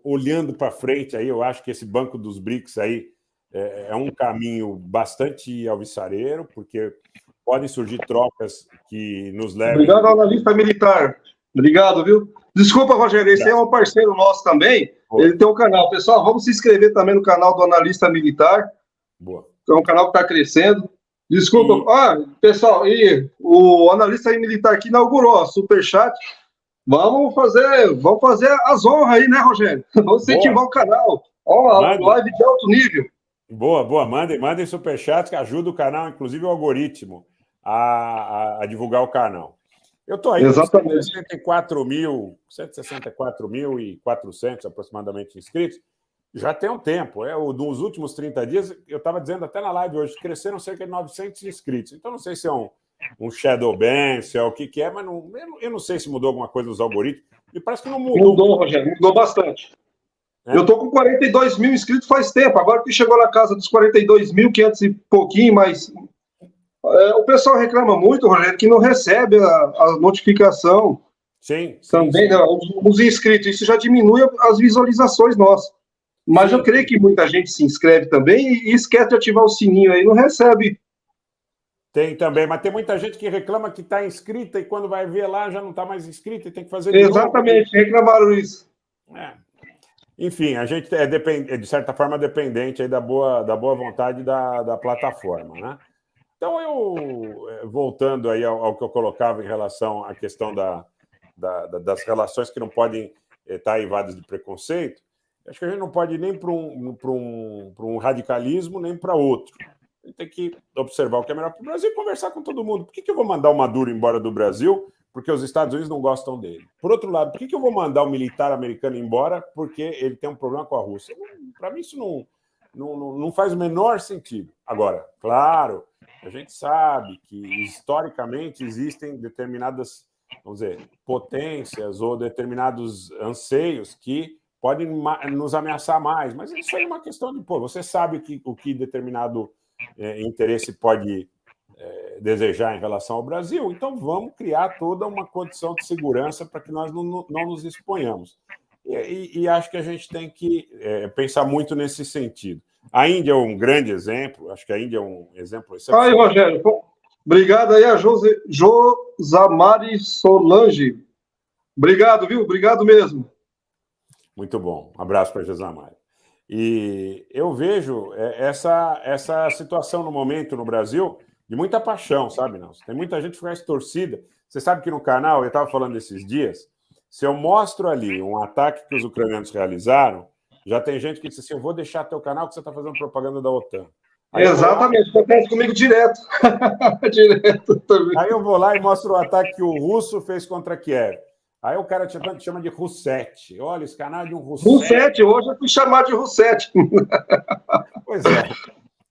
olhando para frente, aí, eu acho que esse Banco dos BRICS aí é um caminho bastante alvissareiro, porque podem surgir trocas que nos levem... Obrigado, analista militar. Obrigado, viu? Desculpa, Rogério, esse é um parceiro nosso também. Boa. Ele tem um canal. Pessoal, vamos se inscrever também no canal do Analista Militar. Boa. É um canal que está crescendo. Desculpa. Pessoal, e o Analista Militar aqui inaugurou o Superchat. Vamos fazer as honras aí, né, Rogério? Vamos incentivar o canal. Ó, live de alto nível. Boa. Mandem superchats que ajuda o canal, inclusive o algoritmo, a divulgar o canal. Eu estou aí com 164.400 aproximadamente inscritos. Já tem um tempo. Nos últimos 30 dias, eu estava dizendo até na live hoje, cresceram cerca de 900 inscritos. Então, não sei se é um shadow ban, se é o que é, mas eu não sei se mudou alguma coisa nos algoritmos. E parece que não mudou. Mudou, Rogério, mudou bastante. Eu estou com 42 mil inscritos faz tempo. Agora que chegou na casa dos 42.500 e pouquinho, mas o pessoal reclama muito, Rogério, que não recebe a notificação. Sim. Também, né, os inscritos. Isso já diminui as visualizações nossas. Mas eu creio que muita gente se inscreve também e esquece de ativar o sininho aí, não recebe. Tem também, mas tem muita gente que reclama que está inscrita e quando vai ver lá já não está mais inscrita e tem que fazer de novo. Exatamente, reclamaram isso. Enfim, a gente é de certa forma dependente aí da boa vontade da plataforma, né? Então, voltando aí ao que eu colocava em relação à questão das relações que não podem estar eivadas de preconceito, acho que a gente não pode ir nem para um radicalismo, nem para outro. A gente tem que observar o que é melhor para o Brasil e conversar com todo mundo. Por que eu vou mandar o Maduro embora do Brasil? Porque os Estados Unidos não gostam dele. Por outro lado, por que eu vou mandar o militar americano embora? Porque ele tem um problema com a Rússia. Para mim, isso não faz o menor sentido. Agora, claro, a gente sabe que historicamente existem determinadas, vamos dizer, potências ou determinados anseios que podem nos ameaçar mais. Mas isso aí é uma questão de, você sabe o que determinado interesse pode desejar em relação ao Brasil, então vamos criar toda uma condição de segurança para que nós não nos exponhamos. E acho que a gente tem que pensar muito nesse sentido. A Índia é um grande exemplo, acho que a Índia é um exemplo excepcional. Aí, Rogério, Obrigado aí a Josamari Solange. Obrigado, viu? Obrigado mesmo. Muito bom. Um abraço para a Josamari. E eu vejo essa situação no momento no Brasil de muita paixão, sabe, Nelson? Tem muita gente que faz torcida. Você sabe que no canal, eu estava falando esses dias, se eu mostro ali um ataque que os ucranianos realizaram, já tem gente que diz assim, eu vou deixar teu canal que você está fazendo propaganda da OTAN. Aí exatamente, acontece comigo direto. Direto também. Aí eu vou lá e mostro o ataque que o russo fez contra Kiev. Aí o cara te chama de Russete. Olha, esse canal é de um Russete. Russete, hoje eu fui chamado de Russete. Pois é.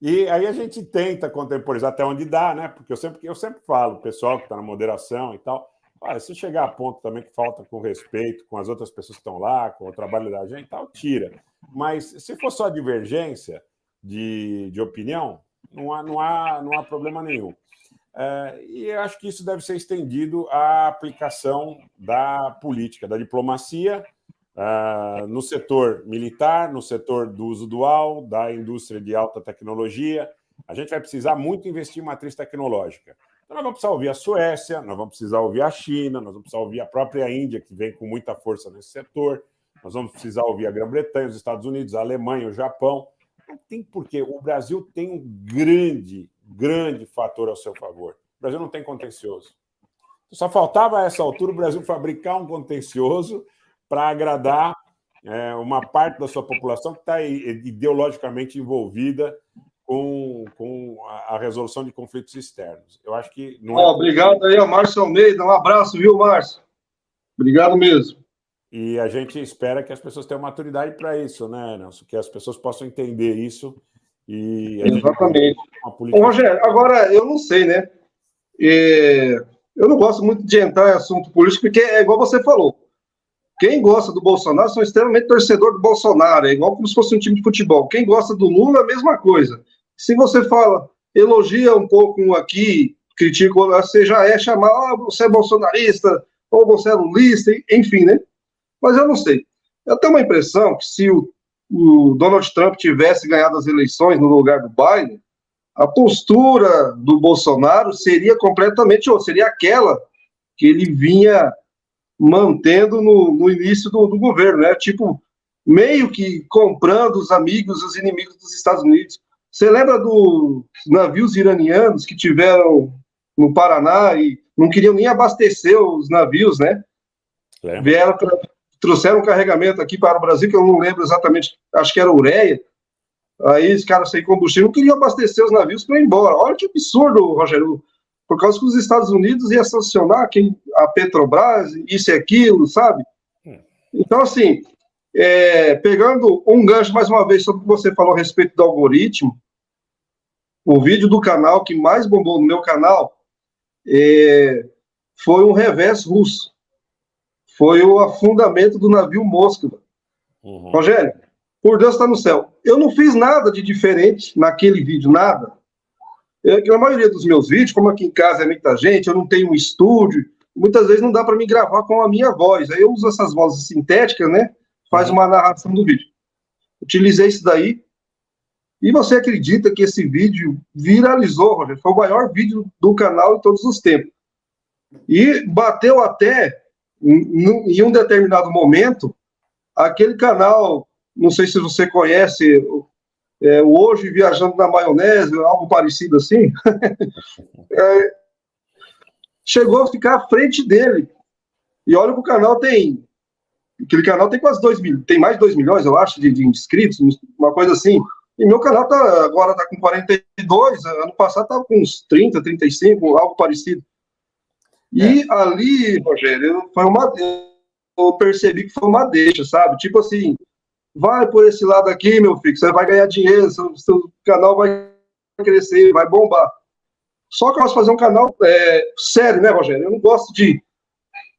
E aí a gente tenta contemporizar até onde dá, né? Porque eu sempre falo, o pessoal que está na moderação e tal, olha, se chegar a ponto também que falta com respeito com as outras pessoas que estão lá, com o trabalho da gente e tal, tira. Mas se for só divergência de opinião, não há problema nenhum. E eu acho que isso deve ser estendido à aplicação da política, da diplomacia, no setor militar, no setor do uso dual, da indústria de alta tecnologia. A gente vai precisar muito investir em matriz tecnológica. Então, nós vamos precisar ouvir a Suécia, nós vamos precisar ouvir a China, nós vamos precisar ouvir a própria Índia, que vem com muita força nesse setor, nós vamos precisar ouvir a Grã-Bretanha, os Estados Unidos, a Alemanha, o Japão. Não tem porquê. O Brasil tem um grande fator ao seu favor. O Brasil não tem contencioso. Só faltava a essa altura o Brasil fabricar um contencioso para agradar uma parte da sua população que está ideologicamente envolvida com a resolução de conflitos externos. Eu acho que não é... Obrigado aí, Márcio Almeida. Um abraço, viu, Márcio? Obrigado mesmo. E a gente espera que as pessoas tenham maturidade para isso, né, Nelson? Que as pessoas possam entender isso. Exatamente. Rogério, agora, eu não sei, né? Eu não gosto muito de entrar em assunto político, porque é igual você falou. Quem gosta do Bolsonaro são extremamente torcedor do Bolsonaro, é igual como se fosse um time de futebol. Quem gosta do Lula, a mesma coisa. Se você fala, elogia um pouco um aqui, critica, você já é chamar, você é bolsonarista, ou você é lulista, enfim, né? Mas eu não sei. Eu tenho uma impressão que se o Donald Trump tivesse ganhado as eleições no lugar do Biden, a postura do Bolsonaro seria completamente outra, seria aquela que ele vinha mantendo no início do governo, né? Tipo, meio que comprando os amigos e os inimigos dos Estados Unidos. Você lembra dos navios iranianos que tiveram no Paraná e não queriam nem abastecer os navios, né? Trouxeram um carregamento aqui para o Brasil, que eu não lembro exatamente, acho que era ureia. Aí os caras sem combustível não queriam abastecer os navios para ir embora. Olha que absurdo, Rogério. Por causa que os Estados Unidos iam sancionar a Petrobras, isso e aquilo, sabe? Então, assim, pegando um gancho mais uma vez sobre o que você falou a respeito do algoritmo, o vídeo do canal que mais bombou no meu canal foi um revés russo. Foi o afundamento do navio Moskva. Rogério, por Deus está no céu. Eu não fiz nada de diferente naquele vídeo, nada. Na maioria dos meus vídeos, como aqui em casa é muita gente, eu não tenho um estúdio, muitas vezes não dá para me gravar com a minha voz. Aí eu uso essas vozes sintéticas, né? Faz uma narração do vídeo. Utilizei isso daí. E você acredita que esse vídeo viralizou, Rogério? Foi o maior vídeo do canal em todos os tempos. E bateu até, em um determinado momento, aquele canal, não sei se você conhece, o Hoje Viajando na Maionese, algo parecido assim, chegou a ficar à frente dele. E olha que o canal tem... Aquele canal tem quase 2 milhões, tem mais de 2 milhões, eu acho, de inscritos, uma coisa assim. E meu canal agora está com 42, ano passado estava com uns 30, 35, algo parecido. E ali, Rogério, eu percebi que foi uma deixa, sabe? Tipo assim, vai por esse lado aqui, meu filho, você vai ganhar dinheiro, seu canal vai crescer, vai bombar. Só que eu posso fazer um canal sério, né, Rogério? Eu não gosto de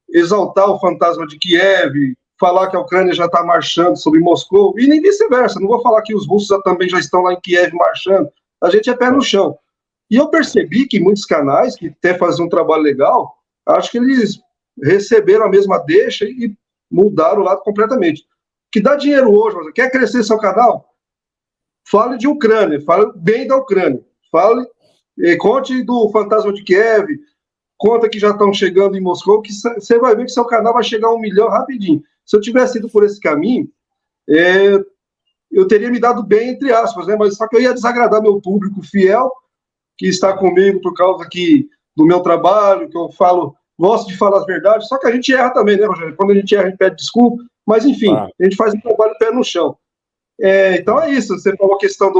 exaltar o fantasma de Kiev, falar que a Ucrânia já está marchando sobre Moscou, e nem vice-versa. Não vou falar que os russos também já estão lá em Kiev marchando. A gente é pé no chão. E eu percebi que muitos canais, que até fazem um trabalho legal, acho que eles receberam a mesma deixa e mudaram o lado completamente. Que dá dinheiro hoje, mas quer crescer seu canal? Fale de Ucrânia, fale bem da Ucrânia, fale conte do Fantasma de Kiev, conta que já estão chegando em Moscou, que você vai ver que seu canal vai chegar a 1 milhão rapidinho. Se eu tivesse ido por esse caminho, eu teria me dado bem, entre aspas, né? Mas só que eu ia desagradar meu público fiel, que está comigo por causa do meu trabalho, que eu gosto de falar as verdades, só que a gente erra também, né, Rogério? Quando a gente erra, a gente pede desculpa, mas enfim, a gente faz um trabalho pé no chão. Então é isso, você falou a questão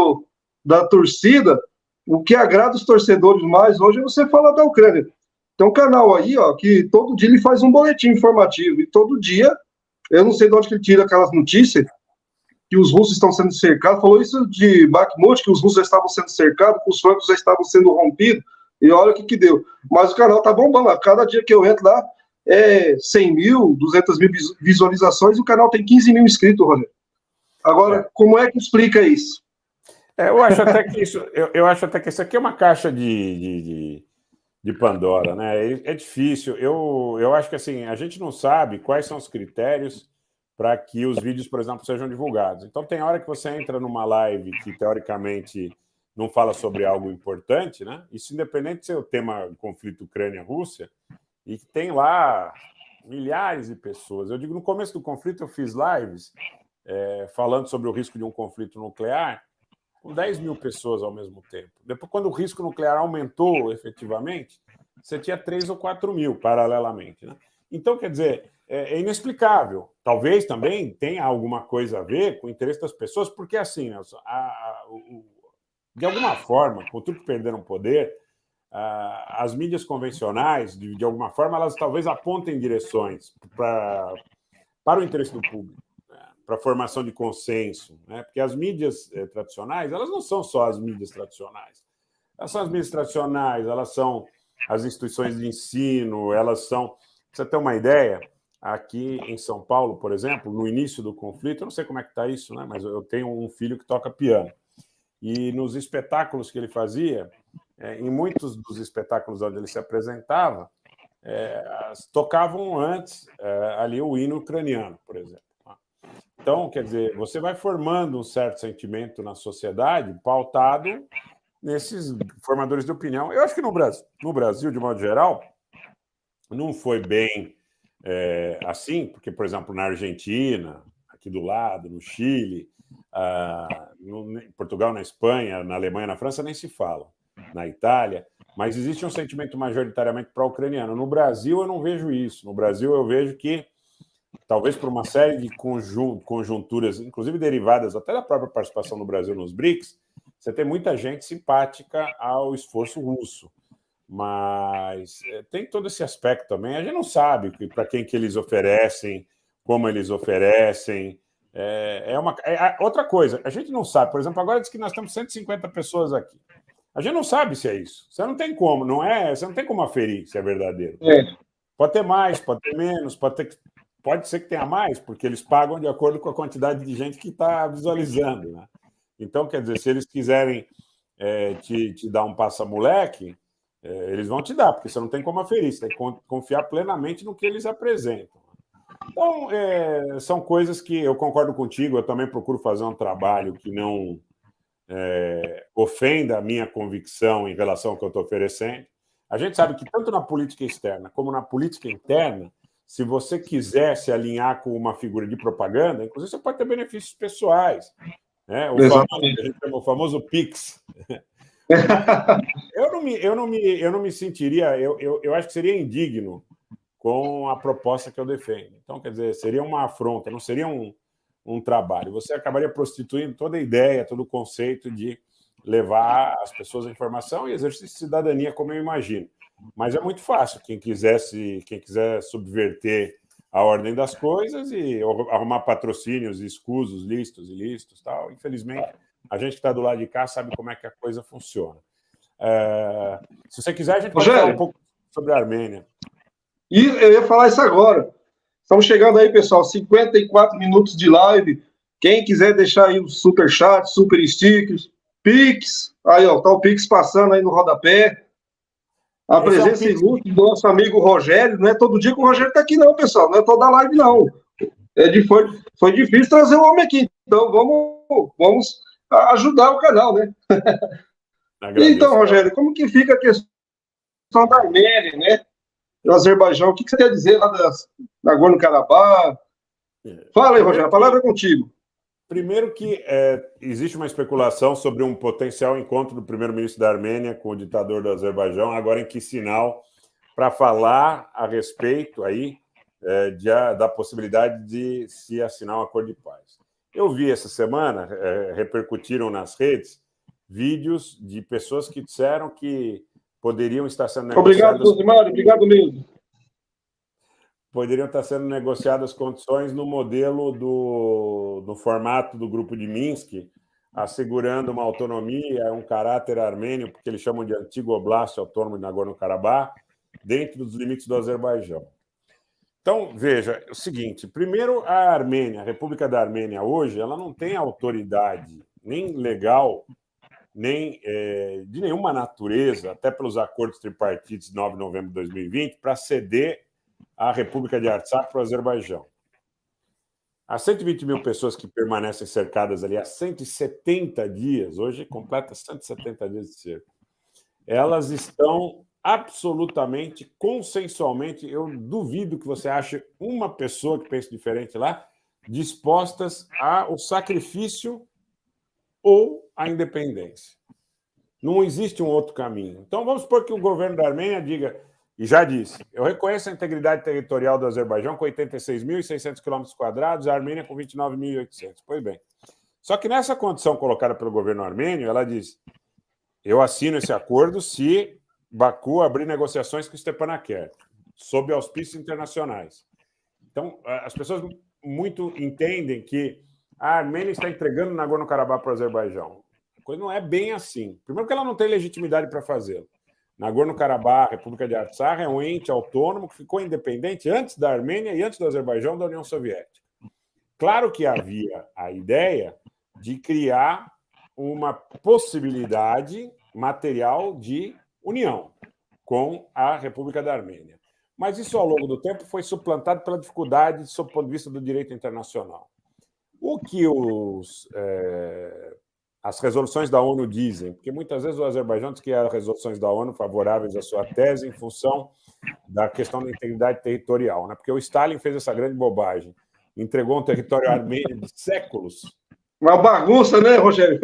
da torcida, o que agrada os torcedores mais hoje é você falar da Ucrânia. Tem um canal aí, ó, que todo dia ele faz um boletim informativo, e todo dia, eu não sei de onde que ele tira aquelas notícias, que os russos estão sendo cercados, falou isso de Bakhmut, que os russos já estavam sendo cercados, que os francos já estavam sendo rompidos, e olha o que deu. Mas o canal tá bombando lá, cada dia que eu entro lá, 100 mil, 200 mil visualizações, e o canal tem 15 mil inscritos, Rogério. Agora, como é que explica isso? Eu acho até que isso aqui é uma caixa de Pandora, né? É difícil. Eu acho que assim, a gente não sabe quais são os critérios para que os vídeos, por exemplo, sejam divulgados. Então, tem hora que você entra numa live que, teoricamente, não fala sobre algo importante, né? Isso independente de ser o tema conflito Ucrânia-Rússia, e que tem lá milhares de pessoas. Eu digo, no começo do conflito, eu fiz lives falando sobre o risco de um conflito nuclear, com 10 mil pessoas ao mesmo tempo. Depois, quando o risco nuclear aumentou efetivamente, você tinha 3 ou 4 mil paralelamente, né? Então, quer dizer, é inexplicável. Talvez também tenha alguma coisa a ver com o interesse das pessoas, porque, assim, Nelson, de alguma forma, com tudo que perderam poder, as mídias convencionais, de alguma forma, elas talvez apontem direções para o interesse do público, para a formação de consenso, né? Porque as mídias tradicionais, elas não são só as mídias tradicionais. Elas são as mídias tradicionais, elas são as instituições de ensino, elas são... Pra você ter uma ideia, aqui em São Paulo, por exemplo, no início do conflito, eu não sei como é que está isso, né? Mas eu tenho um filho que toca piano. E nos espetáculos que ele fazia, em muitos dos espetáculos onde ele se apresentava, tocavam antes ali o hino ucraniano, por exemplo. Então, quer dizer, você vai formando um certo sentimento na sociedade pautado nesses formadores de opinião. Eu acho que no Brasil, de modo geral, não foi bem assim, porque, por exemplo, na Argentina, aqui do lado, no Chile, em Portugal, na Espanha, na Alemanha, na França, nem se fala, na Itália, mas existe um sentimento majoritariamente pró-ucraniano. No Brasil, eu não vejo isso. No Brasil, eu vejo que, talvez por uma série de conjunturas, inclusive derivadas até da própria participação do Brasil nos BRICS, você tem muita gente simpática ao esforço russo. Mas tem todo esse aspecto também. A gente não sabe para quem que eles oferecem, como eles oferecem. Outra coisa, a gente não sabe. Por exemplo, agora diz que nós temos 150 pessoas aqui. A gente não sabe se é isso. Você não tem como, não é? Você não tem como aferir se é verdadeiro. Pode ter mais, pode ter menos, pode ser que tenha mais, porque eles pagam de acordo com a quantidade de gente que está visualizando, né? Então, quer dizer, se eles quiserem te dar um passa-moleque, eles vão te dar, porque você não tem como aferir, você tem que confiar plenamente no que eles apresentam. Então, são coisas que eu concordo contigo, eu também procuro fazer um trabalho que não ofenda a minha convicção em relação ao que eu estou oferecendo. A gente sabe que tanto na política externa como na política interna, se você quiser se alinhar com uma figura de propaganda, inclusive você pode ter benefícios pessoais, né? O famoso PIX. Eu não me sentiria... Eu acho que seria indigno com a proposta que eu defendo. Então, quer dizer, seria uma afronta, não seria um trabalho. Você acabaria prostituindo toda a ideia, todo o conceito de levar as pessoas a informação e exercício de cidadania, como eu imagino. Mas é muito fácil. Quem quiser subverter a ordem das coisas e arrumar patrocínios escusos, listos, tal. Infelizmente, a gente que está do lado de cá sabe como é que a coisa funciona. Se você quiser, a gente pode falar um pouco sobre a Armênia. E eu ia falar isso agora. Estamos chegando aí, pessoal, 54 minutos de live. Quem quiser deixar aí o super chat, super stickers, Pix, aí ó, tá o Pix passando aí no rodapé. A presença ilustre do nosso amigo Rogério, não é todo dia que o Rogério está aqui não, pessoal, não é toda live não. Foi difícil trazer o homem aqui, então vamos ajudar o canal, né? Então, Rogério, como que fica a questão da Armênia, né? Do Azerbaijão, o que você quer dizer lá da Nagorno-Karabakh? Fala aí, Rogério, a palavra é contigo. Primeiro que existe uma especulação sobre um potencial encontro do primeiro-ministro da Armênia com o ditador do Azerbaijão, agora em Chisinau, para falar a respeito aí da possibilidade de se assinar um acordo de paz. Eu vi essa semana, repercutiram nas redes, vídeos de pessoas que disseram que poderiam estar sendo negociadas... Obrigado, Josimar, obrigado mesmo. Poderiam estar sendo negociadas condições no modelo do formato do Grupo de Minsk, assegurando uma autonomia, um caráter armênio, porque eles chamam de antigo oblast autônomo de Nagorno-Karabakh, dentro dos limites do Azerbaijão. Então, veja, é o seguinte, primeiro, a Armênia, a República da Armênia hoje, ela não tem autoridade nem legal, nem de nenhuma natureza, até pelos acordos tripartites de 9 de novembro de 2020, para ceder a República de Artsakh para o Azerbaijão. As 120 mil pessoas que permanecem cercadas ali há 170 dias, hoje completa 170 dias de cerco, elas estão absolutamente, consensualmente, eu duvido que você ache uma pessoa que pense diferente lá, dispostas ao sacrifício ou à independência. Não existe um outro caminho. Então, vamos supor que o governo da Armênia diga, e já disse, eu reconheço a integridade territorial do Azerbaijão com 86.600 km², a Armênia com 29.800. Pois bem. Só que nessa condição colocada pelo governo armênio, ela diz, eu assino esse acordo se Baku abrir negociações com Stepanakert, sob auspícios internacionais. Então, as pessoas muito entendem que a Armênia está entregando Nagorno-Karabakh para o Azerbaijão. A coisa não é bem assim. Primeiro que ela não tem legitimidade para fazê-lo. Nagorno-Karabakh, República de Artsakh, é um ente autônomo que ficou independente antes da Armênia e antes do Azerbaijão da União Soviética. Claro que havia a ideia de criar uma possibilidade material de união com a República da Armênia. Mas isso, ao longo do tempo, foi suplantado pela dificuldade sob o ponto de vista do direito internacional. O que as resoluções da ONU dizem, porque muitas vezes o Azerbaijão diz que há resoluções da ONU favoráveis à sua tese em função da questão da integridade territorial, né? Porque o Stalin fez essa grande bobagem, entregou um território armênio de séculos. Uma bagunça, né, Rogério?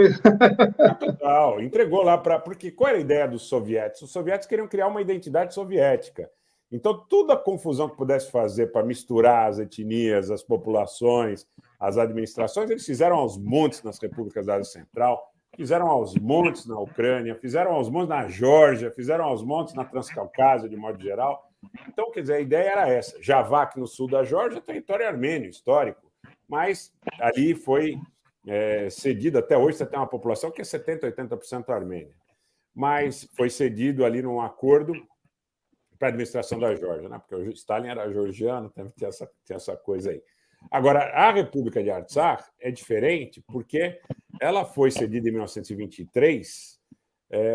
Total, entregou lá para... Porque qual era a ideia dos soviéticos? Os soviéticos queriam criar uma identidade soviética. Então, toda a confusão que pudesse fazer para misturar as etnias, as populações, as administrações, eles fizeram aos montes nas repúblicas da Ásia Central, fizeram aos montes na Ucrânia, fizeram aos montes na Geórgia, fizeram aos montes na Transcaucásia, de modo geral. Então, quer dizer, a ideia era essa. Javak, no sul da Geórgia, é território armênio, histórico, mas ali foi cedido, até hoje você tem uma população que é 70%, 80% armênia, mas foi cedido ali num acordo para a administração da Geórgia, né? Porque o Stalin era georgiano, tem essa coisa aí. Agora, a República de Artsakh é diferente porque ela foi cedida em 1923,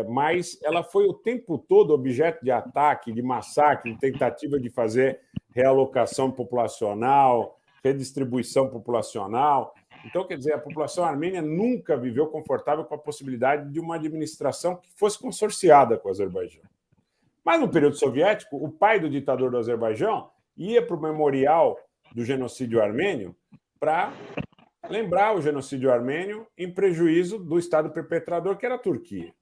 mas ela foi o tempo todo objeto de ataque, de massacre, de tentativa de fazer realocação populacional, redistribuição populacional. Então, quer dizer, a população armênia nunca viveu confortável com a possibilidade de uma administração que fosse consorciada com o Azerbaijão. Mas no período soviético, o pai do ditador do Azerbaijão ia para o memorial do genocídio armênio para lembrar o genocídio armênio em prejuízo do Estado perpetrador, que era a Turquia.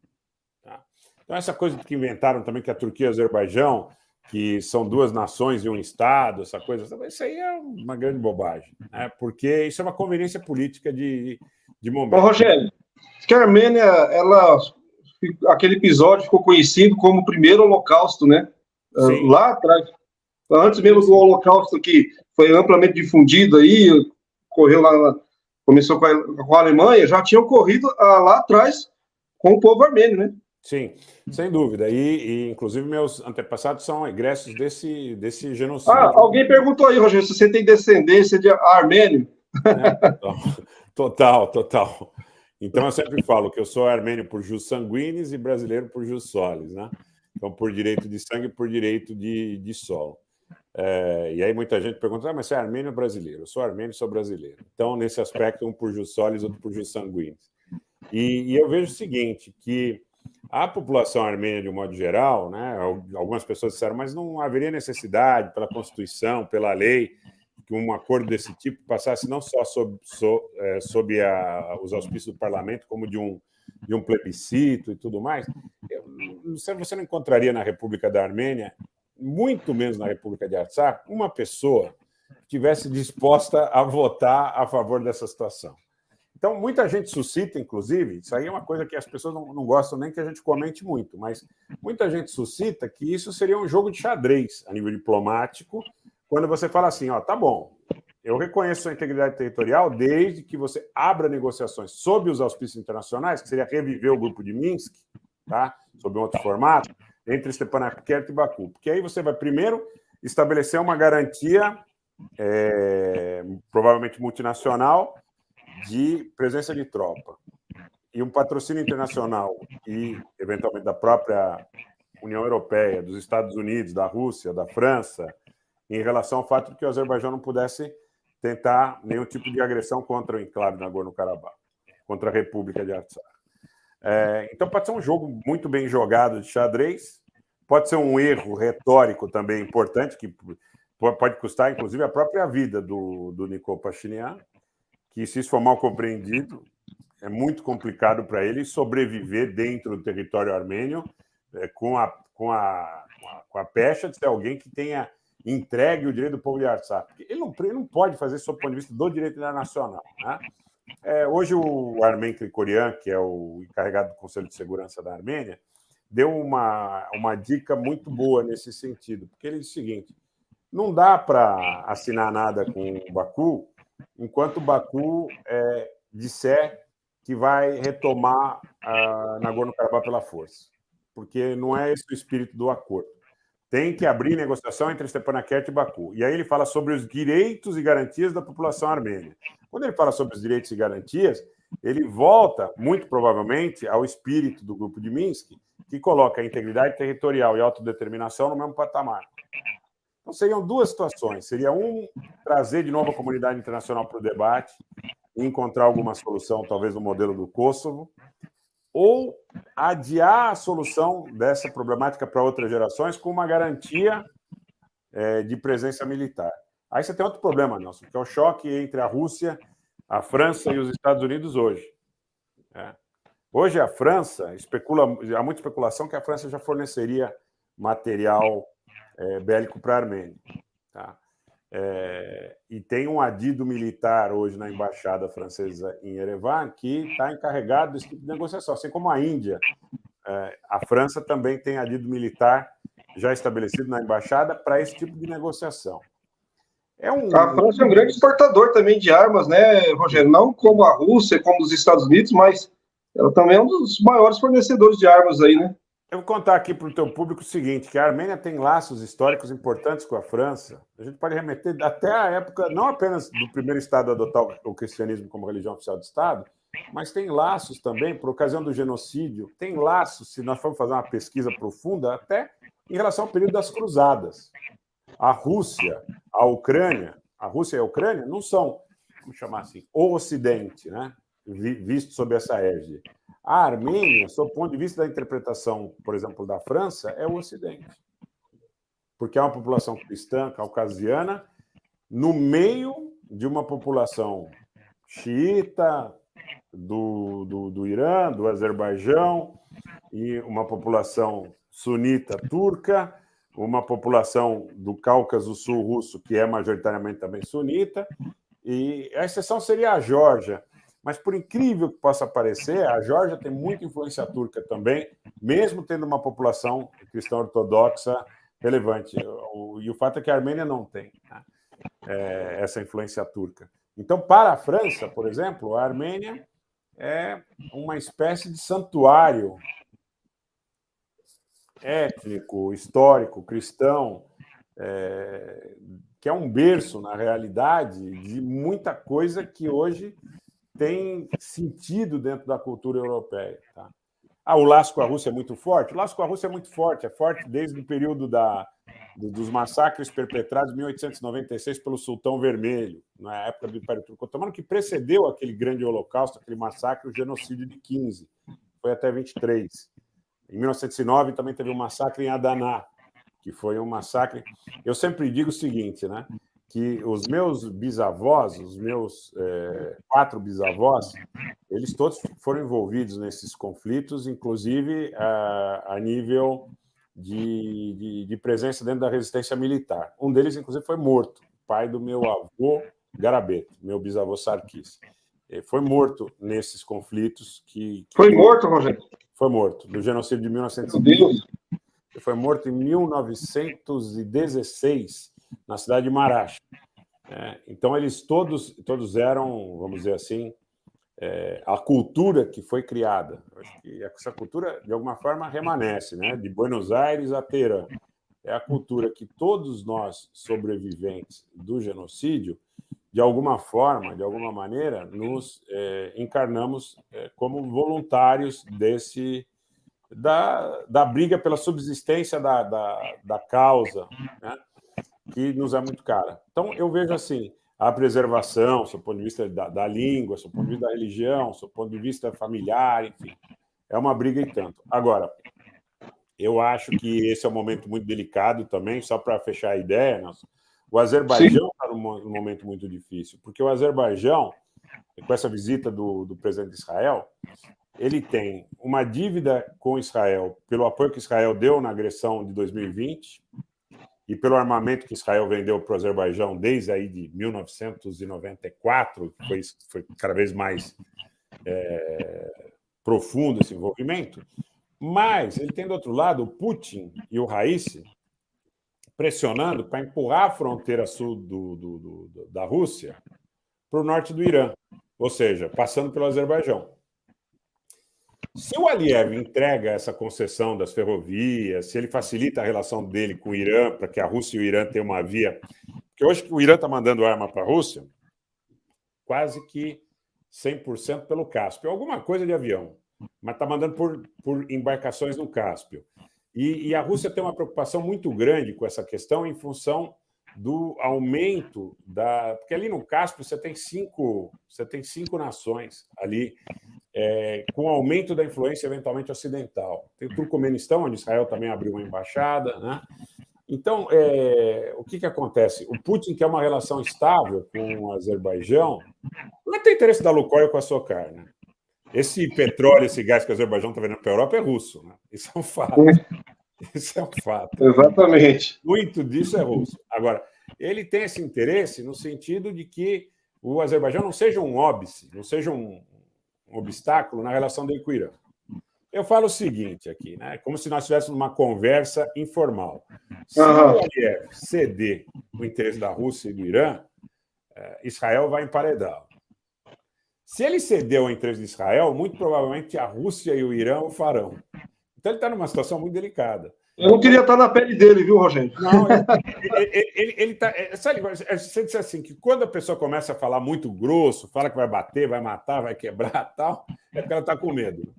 Tá? Então, essa coisa que inventaram também, que a Turquia e o Azerbaijão, que são duas nações e um Estado, essa coisa, isso aí é uma grande bobagem, né? Porque isso é uma conveniência política de momento. Ô, Rogério, que a Armênia, aquele episódio ficou conhecido como o primeiro holocausto, né? Sim. Lá atrás, antes mesmo do holocausto que foi amplamente difundido aí, ocorreu lá, começou com a Alemanha, já tinha ocorrido lá atrás com o povo armênio, né? Sim, sem dúvida. E inclusive, meus antepassados são egressos desse genocídio. Alguém perguntou aí, Rogério, se você tem descendência de armênio. Total. Então, eu sempre falo que eu sou armênio por jus sanguinis e brasileiro por jus solis, né? Então, por direito de sangue e por direito de solo. E aí muita gente pergunta, mas você é armênio ou brasileiro? Eu sou armênio e sou brasileiro. Então, nesse aspecto, um por jus solis, outro por jus sanguinis. E eu vejo o seguinte, que A população armênia, de um modo geral, né, algumas pessoas disseram, mas não haveria necessidade pela Constituição, pela lei, que um acordo desse tipo passasse não só sob os auspícios do parlamento, como de um plebiscito e tudo mais. Você não encontraria na República da Armênia, muito menos na República de Artsakh, uma pessoa que estivesse disposta a votar a favor dessa situação. Então, muita gente suscita, inclusive, isso aí é uma coisa que as pessoas não gostam nem que a gente comente muito, mas muita gente suscita que isso seria um jogo de xadrez a nível diplomático, quando você fala assim, ó, tá bom, eu reconheço a integridade territorial desde que você abra negociações sob os auspícios internacionais, que seria reviver o grupo de Minsk, tá? Sob um outro formato, entre Stepanakert e Baku. Porque aí você vai primeiro estabelecer uma garantia, provavelmente multinacional, de presença de tropa. E um patrocínio internacional e, eventualmente, da própria União Europeia, dos Estados Unidos, da Rússia, da França, em relação ao fato de que o Azerbaijão não pudesse tentar nenhum tipo de agressão contra o enclave Nagorno-Karabakh, contra a República de Artsakh. Então, pode ser um jogo muito bem jogado de xadrez, pode ser um erro retórico também importante, que pode custar, inclusive, a própria vida do Nikol Pashinyan, que, se isso for mal compreendido, é muito complicado para ele sobreviver dentro do território armênio com a pecha de ser alguém que tenha entregue o direito do povo de Artsakh. Ele não pode fazer isso sob o ponto de vista do direito internacional, né? Hoje, o Armen Krikorian, que é o encarregado do Conselho de Segurança da Armênia, deu uma dica muito boa nesse sentido, porque ele diz o seguinte, não dá para assinar nada com o Baku enquanto o Baku disser que vai retomar Nagorno-Karabakh pela força, porque não é esse o espírito do acordo. Tem que abrir negociação entre Stepanakert e Baku. E aí ele fala sobre os direitos e garantias da população armênia. Quando ele fala sobre os direitos e garantias, ele volta, muito provavelmente, ao espírito do grupo de Minsk, que coloca a integridade territorial e autodeterminação no mesmo patamar. Então, seriam duas situações. Seria trazer de novo a comunidade internacional para o debate e encontrar alguma solução, talvez no modelo do Kosovo, ou adiar a solução dessa problemática para outras gerações com uma garantia de presença militar. Aí você tem outro problema, Nelson, que é o choque entre a Rússia, a França e os Estados Unidos hoje. Hoje a França, há muita especulação que a França já forneceria material bélico para a Armênia. Tá? E tem um adido militar hoje na embaixada francesa em Yerevan que está encarregado desse tipo de negociação, assim como a Índia. A França também tem adido militar já estabelecido na embaixada para esse tipo de negociação. A França é um grande exportador também de armas, né, Rogério? Não como a Rússia, como os Estados Unidos, mas ela também é um dos maiores fornecedores de armas aí, né? Eu vou contar aqui para o teu público o seguinte, que a Armênia tem laços históricos importantes com a França. A gente pode remeter até a época, não apenas do primeiro Estado a adotar o cristianismo como religião oficial do Estado, mas tem laços também, por ocasião do genocídio, tem laços, se nós formos fazer uma pesquisa profunda, até em relação ao período das cruzadas. A Rússia, a Ucrânia, a Rússia e a Ucrânia não são, vamos chamar assim, o Ocidente, né? Visto sob essa égide. A Armênia, sob o ponto de vista da interpretação, por exemplo, da França, é o Ocidente. Porque é uma população cristã, caucasiana, no meio de uma população xiita do Irã, do Azerbaijão, e uma população sunita turca, uma população do Cáucaso Sul russo, que é majoritariamente também sunita, e a exceção seria a Geórgia. Mas, por incrível que possa parecer, a Geórgia tem muita influência turca também, mesmo tendo uma população cristã ortodoxa relevante. E o fato é que a Armênia não tem, né, essa influência turca. Então, para a França, por exemplo, a Armênia é uma espécie de santuário étnico, histórico, cristão, que é um berço, na realidade, de muita coisa que hoje tem sentido dentro da cultura europeia. Tá? O laço com a Rússia é muito forte? O laço com a Rússia é forte desde o período dos massacres perpetrados em 1896 pelo Sultão Vermelho, na época do Império Turco-Otomano, que precedeu aquele grande holocausto, aquele massacre, o genocídio de 15, foi até 23. Em 1909 também teve um massacre em Adana, que foi um massacre... Eu sempre digo o seguinte, né? Que os meus bisavós, os meus 4 bisavós, eles todos foram envolvidos nesses conflitos, inclusive a nível de presença dentro da resistência militar. Um deles, inclusive, foi morto, pai do meu avô Garabeto, meu bisavô Sarkis. Ele foi morto nesses conflitos Foi morto, Rogério? Foi morto, no genocídio de 1920. Meu Deus. Ele foi morto em 1916, na cidade de Marash. Então, eles todos eram, vamos dizer assim, a cultura que foi criada. Eu acho que essa cultura, de alguma forma, remanesce, né? De Buenos Aires a Teherã. É a cultura que todos nós, sobreviventes do genocídio, de alguma forma, de alguma maneira, nos encarnamos como voluntários da briga pela subsistência da causa, né? Que nos é muito cara. Então, eu vejo assim, a preservação, do ponto de vista da língua, do ponto de vista da religião, do ponto de vista familiar, enfim, é uma briga e tanto. Agora, eu acho que esse é um momento muito delicado também, só para fechar a ideia, o Azerbaijão está num momento muito difícil, porque o Azerbaijão, com essa visita do presidente de Israel, ele tem uma dívida com Israel pelo apoio que Israel deu na agressão de 2020, e pelo armamento que Israel vendeu para o Azerbaijão desde aí de 1994, foi cada vez mais profundo esse envolvimento, mas ele tem, do outro lado, o Putin e o Raisi pressionando para empurrar a fronteira sul da Rússia para o norte do Irã, ou seja, passando pelo Azerbaijão. Se o Aliyev entrega essa concessão das ferrovias, se ele facilita a relação dele com o Irã, para que a Rússia e o Irã tenham uma via... Porque hoje o Irã está mandando arma para a Rússia quase que 100% pelo Cáspio. Alguma coisa de avião, mas está mandando por embarcações no Cáspio. E a Rússia tem uma preocupação muito grande com essa questão em função do aumento da... Porque ali no Cáspio você tem cinco nações ali, com o aumento da influência eventualmente ocidental. Tem o Turcomenistão, onde Israel também abriu uma embaixada, né? Então, o que acontece? O Putin quer uma relação estável com o Azerbaijão, não tem interesse da Lukoil com a Socar, né? Esse petróleo, esse gás que o Azerbaijão está vendendo para a Europa é russo, né? Isso é um fato. Isso é um fato. Exatamente. Muito disso é russo. Agora, ele tem esse interesse no sentido de que o Azerbaijão não seja um óbice, não seja um obstáculo na relação dele com o Irã. Eu falo o seguinte aqui, né? Como se nós tivéssemos uma conversa informal. Se o Aliyev ceder o interesse da Rússia e do Irã, Israel vai emparedá-lo. Se ele ceder o interesse de Israel, muito provavelmente a Rússia e o Irã o farão. Então ele está numa situação muito delicada. Eu não queria estar na pele dele, viu, Rogério? Não, ele está... Sabe, você disse assim, que quando a pessoa começa a falar muito grosso, fala que vai bater, vai matar, vai quebrar tal, é porque ela está com medo.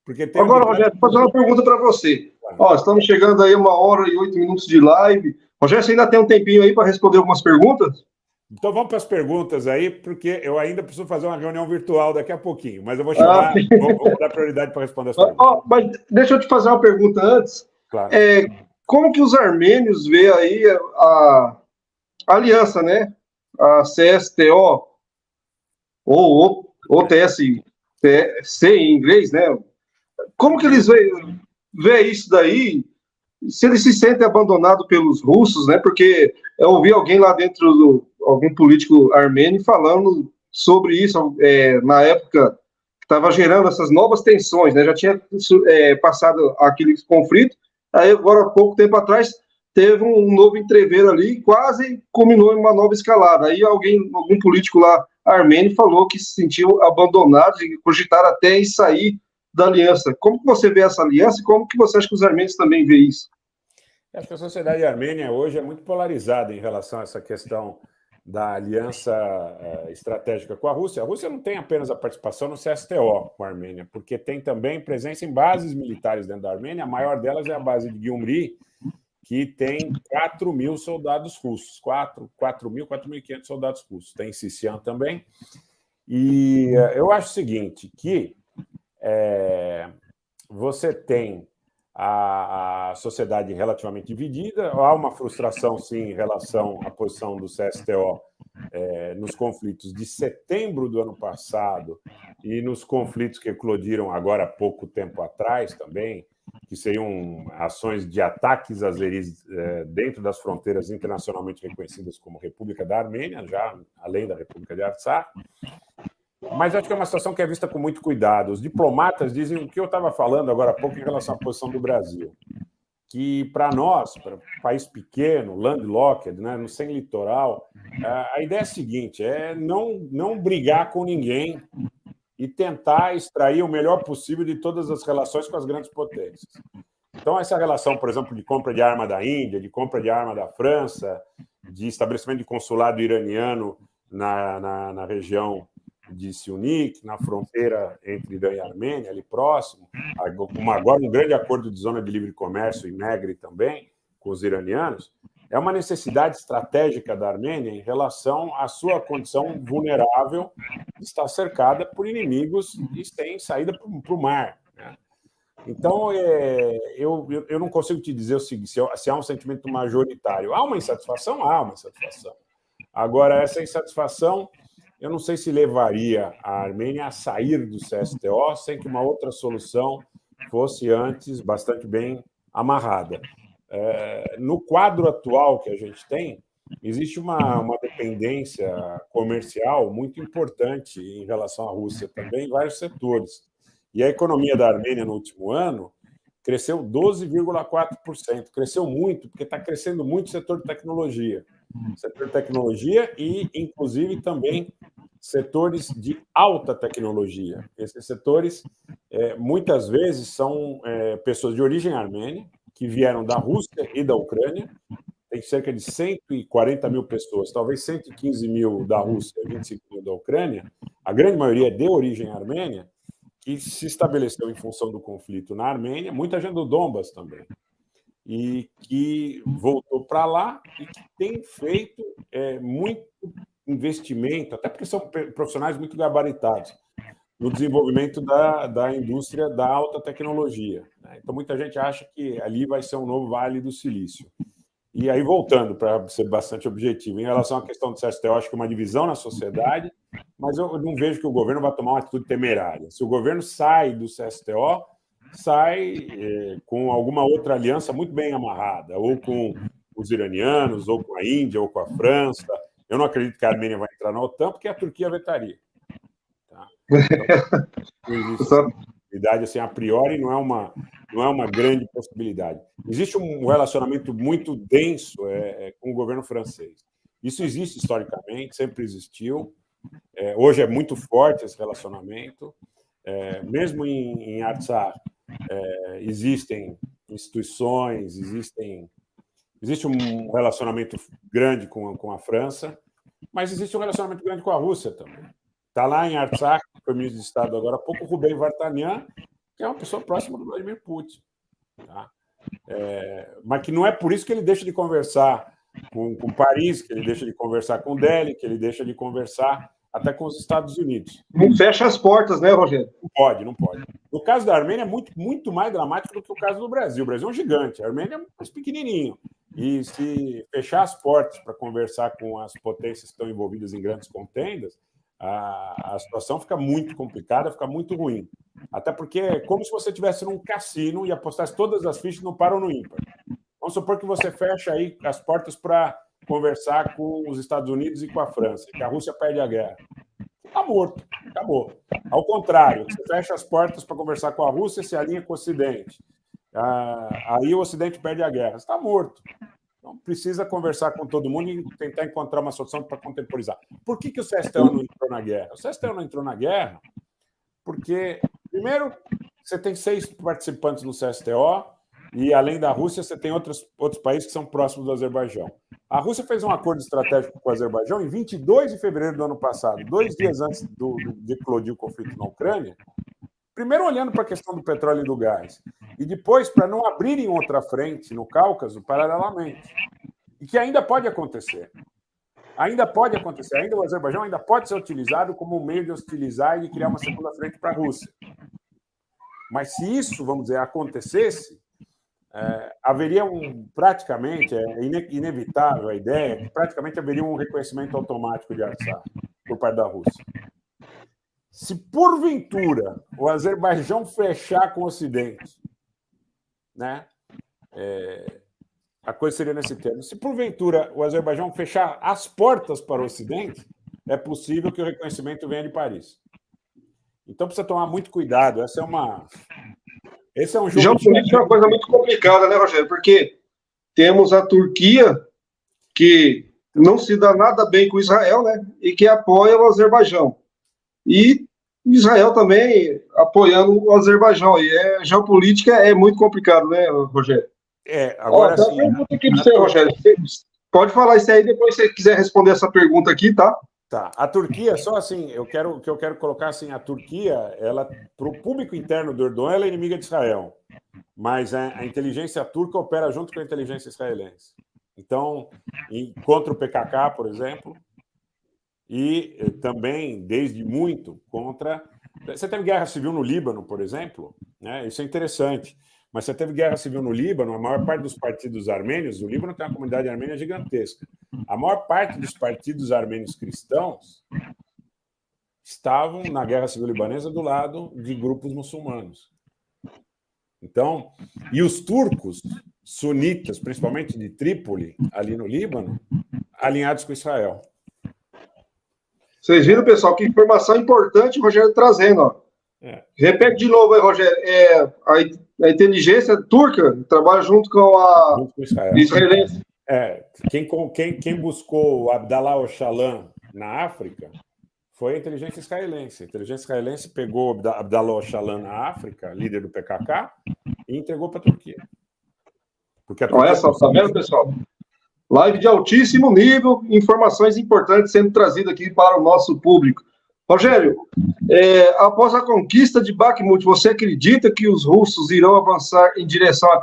Porque tem Agora, Rogério, vou fazer uma pergunta para você. Ó, estamos chegando aí 1h08 de live. Rogério, você ainda tem um tempinho aí para responder algumas perguntas? Então vamos para as perguntas aí, porque eu ainda preciso fazer uma reunião virtual daqui a pouinho, mas eu vou chamar, vou dar prioridade para responder as perguntas. Mas deixa eu te fazer uma pergunta antes. Claro. Como que os armênios veem aí a aliança, né? A CSTO, ou OTSC em inglês, né? Como que eles veem isso daí? Se eles se sentem abandonados pelos russos, né? Porque eu ouvi alguém lá dentro, algum político armênio, falando sobre isso na época que estava gerando essas novas tensões, né? Já tinha passado aquele conflito, aí agora, há pouco tempo atrás, teve um novo entreveiro ali e quase culminou em uma nova escalada. Aí algum político lá armênio falou que se sentiu abandonado e cogitaram até em sair da aliança. Como que você vê essa aliança e como que você acha que os armênios também veem isso? Acho que a sociedade armênia hoje é muito polarizada em relação a essa questão da aliança estratégica com a Rússia. A Rússia não tem apenas a participação no CSTO com a Armênia, porque tem também presença em bases militares dentro da Armênia. A maior delas é a base de Gyumri, que tem 4.000 soldados russos, 4.500 soldados russos. Tem Sisian também. E eu acho o seguinte, que você tem a sociedade relativamente dividida, há uma frustração, sim, em relação à posição do CSTO nos conflitos de setembro do ano passado e nos conflitos que eclodiram agora há pouco tempo atrás também, que seriam ações de ataques azeris dentro das fronteiras internacionalmente reconhecidas como República da Armênia, já além da República de Artsakh. Mas acho que é uma situação que é vista com muito cuidado. Os diplomatas dizem o que eu estava falando agora há pouco em relação à posição do Brasil, que para nós, para um país pequeno, landlocked, né, sem litoral, a ideia é a seguinte, é não brigar com ninguém e tentar extrair o melhor possível de todas as relações com as grandes potências. Então, essa relação, por exemplo, de compra de arma da Índia, de compra de arma da França, de estabelecimento de consulado iraniano na região de Siunik, na fronteira entre Irã e Armênia, ali próximo, agora um grande acordo de zona de livre comércio em Negre também, com os iranianos, é uma necessidade estratégica da Armênia em relação à sua condição vulnerável de estar cercada por inimigos e sem saída para o mar. Né? Então, eu não consigo te dizer o seguinte, se há um sentimento majoritário. Há uma insatisfação? Há uma insatisfação. Agora, essa insatisfação, eu não sei se levaria a Armênia a sair do CSTO sem que uma outra solução fosse antes bastante bem amarrada. No quadro atual que a gente tem, existe uma dependência comercial muito importante em relação à Rússia também, em vários setores. E a economia da Armênia no último ano cresceu 12,4%. Cresceu muito, porque está crescendo muito o setor de tecnologia. Setor de tecnologia e, inclusive, também setores de alta tecnologia. Esses setores, muitas vezes, são pessoas de origem armênia, que vieram da Rússia e da Ucrânia. Tem cerca de 140 mil pessoas, talvez 115 mil da Rússia e 25 mil da Ucrânia. A grande maioria é de origem armênia, que se estabeleceu em função do conflito na Armênia, muita gente do Donbas também, e que voltou para lá e que tem feito muito investimento, até porque são profissionais muito gabaritados, no desenvolvimento da indústria da alta tecnologia. Né? Então, muita gente acha que ali vai ser um novo Vale do Silício. E aí, voltando, para ser bastante objetivo, em relação à questão do CSTO, eu acho que é uma divisão na sociedade, mas eu não vejo que o governo vai tomar uma atitude temerária. Se o governo sai do CSTO, sai com alguma outra aliança muito bem amarrada, ou com os iranianos, ou com a Índia, ou com a França. Eu não acredito que a Armênia vai entrar na OTAN, porque a Turquia vetaria. Tá? Então, essa possibilidade, assim, a priori, não é uma grande possibilidade. Existe um relacionamento muito denso com o governo francês. Isso existe historicamente, sempre existiu. Hoje é muito forte esse relacionamento. Mesmo em Artsakh, existem instituições, existe um relacionamento grande com a França, mas existe um relacionamento grande com a Rússia também. Está lá em Artsakh, que foi ministro de Estado agora há pouco, Rubem Vartanyan, que é uma pessoa próxima do Vladimir Putin. Tá? Mas que não é por isso que ele deixa de conversar com Paris, que ele deixa de conversar com Delhi, que ele deixa de conversar até com os Estados Unidos. Não fecha as portas, né, Rogério? Não pode. No caso da Armênia, é muito mais dramático do que o caso do Brasil. O Brasil é um gigante, a Armênia é mais pequenininho. E se fechar as portas para conversar com as potências que estão envolvidas em grandes contendas, a situação fica muito complicada, fica muito ruim. Até porque é como se você estivesse num cassino e apostasse todas as fichas no par ou no ímpar. Vamos supor que você fecha aí as portas para conversar com os Estados Unidos e com a França, que a Rússia perde a guerra. Está morto, acabou. Ao contrário, você fecha as portas para conversar com a Rússia e se alinha com o Ocidente. Aí o Ocidente perde a guerra. Está morto. Então, precisa conversar com todo mundo e tentar encontrar uma solução para contemporizar. Por que o CSTO não entrou na guerra? O CSTO não entrou na guerra porque, primeiro, você tem 6 participantes no CSTO e, além da Rússia, você tem outros países que são próximos do Azerbaijão. A Rússia fez um acordo estratégico com o Azerbaijão em 22 de fevereiro do ano passado, 2 dias antes de eclodir o conflito na Ucrânia, primeiro olhando para a questão do petróleo e do gás, e depois para não abrirem outra frente no Cáucaso paralelamente. E que ainda pode acontecer. Ainda o Azerbaijão ainda pode ser utilizado como um meio de hostilizar e de criar uma segunda frente para a Rússia. Mas se isso, vamos dizer, acontecesse, haveria praticamente, inevitável a ideia, que praticamente haveria um reconhecimento automático de Artsakh por parte da Rússia. Se, porventura, o Azerbaijão fechar com o Ocidente, né, a coisa seria nesse termo. Se, porventura, o Azerbaijão fechar as portas para o Ocidente, é possível que o reconhecimento venha de Paris. Então, precisa tomar muito cuidado. Esse é um jogo... Geopolítica é uma coisa muito complicada, né, Rogério? Porque temos a Turquia, que não se dá nada bem com Israel, né? E que apoia o Azerbaijão. E Israel também apoiando o Azerbaijão. E geopolítica é muito complicado, né, Rogério? Agora sim. Pergunta aqui para você, Rogério. Pode falar isso aí, depois se você quiser responder essa pergunta aqui, tá? Tá. A Turquia, só assim, eu quero colocar assim, a Turquia, ela, para o público interno do Erdogan, ela é inimiga de Israel. Mas a inteligência turca opera junto com a inteligência israelense. Então, contra o PKK, por exemplo, e também, desde muito, contra... Você teve guerra civil no Líbano, por exemplo, né? Isso é interessante. Mas você teve guerra civil no Líbano, a maior parte dos partidos armênios, o Líbano tem uma comunidade armênia gigantesca. A maior parte dos partidos armênios cristãos estavam na guerra civil libanesa do lado de grupos muçulmanos. Então, e os turcos sunitas, principalmente de Trípoli, ali no Líbano, alinhados com Israel. Vocês viram, pessoal, que informação importante o Rogério trazendo, ó. Repete de novo aí, Rogério. A inteligência turca trabalha junto com a israelense. Quem buscou o Abdallah Öcalan na África foi a inteligência israelense. A inteligência israelense pegou Abdallah Öcalan na África, líder do PKK, e entregou para a Turquia. Olha só, tá vendo, pessoal? Live de altíssimo nível, informações importantes sendo trazidas aqui para o nosso público. Rogério, após a conquista de Bakhmut, você acredita que os russos irão avançar em direção a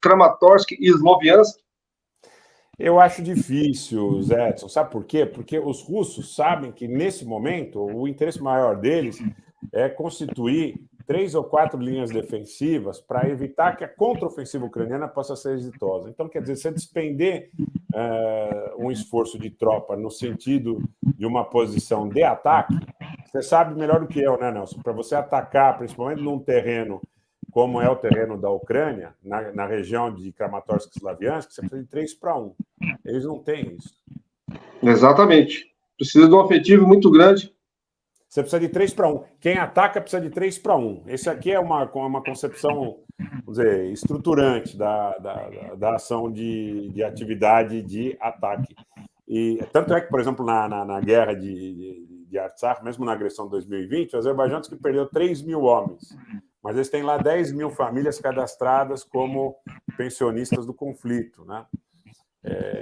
Kramatorsk e Sloviansk? Eu acho difícil, Zé Edson. Sabe por quê? Porque os russos sabem que, nesse momento, o interesse maior deles é constituir 3 ou 4 linhas defensivas para evitar que a contraofensiva ucraniana possa ser exitosa. Então, quer dizer, você despender um esforço de tropa no sentido de uma posição de ataque, você sabe melhor do que eu, né, Nelson? Para você atacar, principalmente num terreno como é o terreno da Ucrânia, na região de Kramatorsk e Slaviansk, você precisa de 3-1. Eles não têm isso. Exatamente. Precisa de um efetivo muito grande. Você precisa de 3-1. Quem ataca precisa de 3-1. Esse aqui é uma concepção, vamos dizer, estruturante da ação de atividade de ataque. E tanto é que, por exemplo, na guerra de Artsakh, mesmo na agressão de 2020, o Azerbaijão disse que perdeu 3 mil homens. Mas eles têm lá 10 mil famílias cadastradas como pensionistas do conflito, né?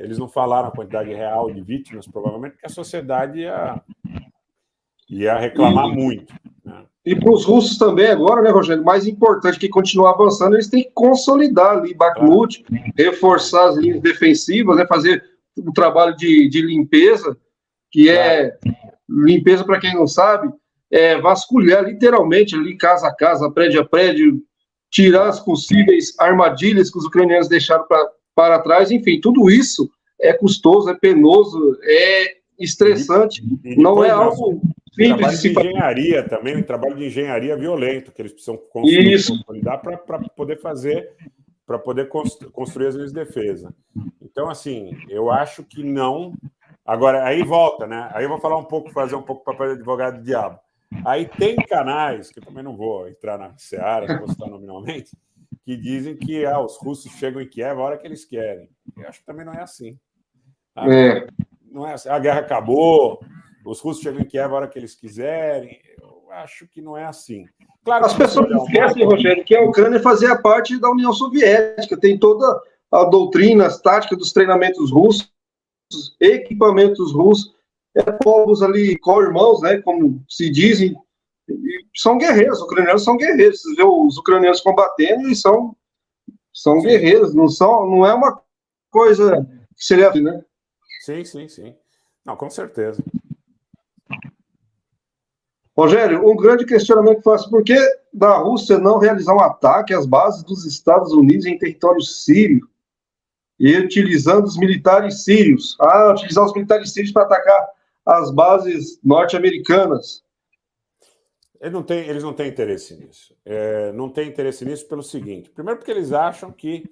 Eles não falaram a quantidade real de vítimas, provavelmente, porque a sociedade ia reclamar muito. Né? E para os russos também agora, né, Rogério, mais importante que continuar avançando, eles têm que consolidar ali Bakhmut, reforçar as linhas defensivas, né, fazer o trabalho de limpeza, que é limpeza, para quem não sabe, vasculhar literalmente ali casa a casa, prédio a prédio, tirar as possíveis armadilhas que os ucranianos deixaram para trás. Enfim, tudo isso é custoso, é penoso, é estressante, não é algo simples de se fazer. Engenharia também, um trabalho de engenharia violento que eles precisam consolidar para poder construir as linhas de defesa. Então, assim, eu acho que não. Agora, aí volta, né? Aí eu vou fazer um pouco papel de advogado do diabo. Aí tem canais, que eu também não vou entrar na seara, não vou citar nominalmente, que dizem que os russos chegam em Kiev a hora que eles querem. Eu acho que também não é assim. Não é assim. A guerra acabou, os russos chegam em Kiev a hora que eles quiserem. Eu acho que não é assim. Claro, as pessoas esquecem, Rogério, que a Ucrânia fazia parte da União Soviética, tem toda a doutrina, as táticas dos treinamentos russos, equipamentos russos, povos ali, co-irmãos, né, como se dizem, são guerreiros, os ucranianos são guerreiros, você vê os ucranianos combatendo e são guerreiros, não é uma coisa que seria, né? Sim. Não, com certeza. Rogério, um grande questionamento faz por que da Rússia não realizar um ataque às bases dos Estados Unidos em território sírio e utilizando os militares sírios? Utilizar os militares sírios para atacar as bases norte-americanas. Eles não têm interesse nisso. Não têm interesse nisso pelo seguinte: primeiro, porque eles acham que,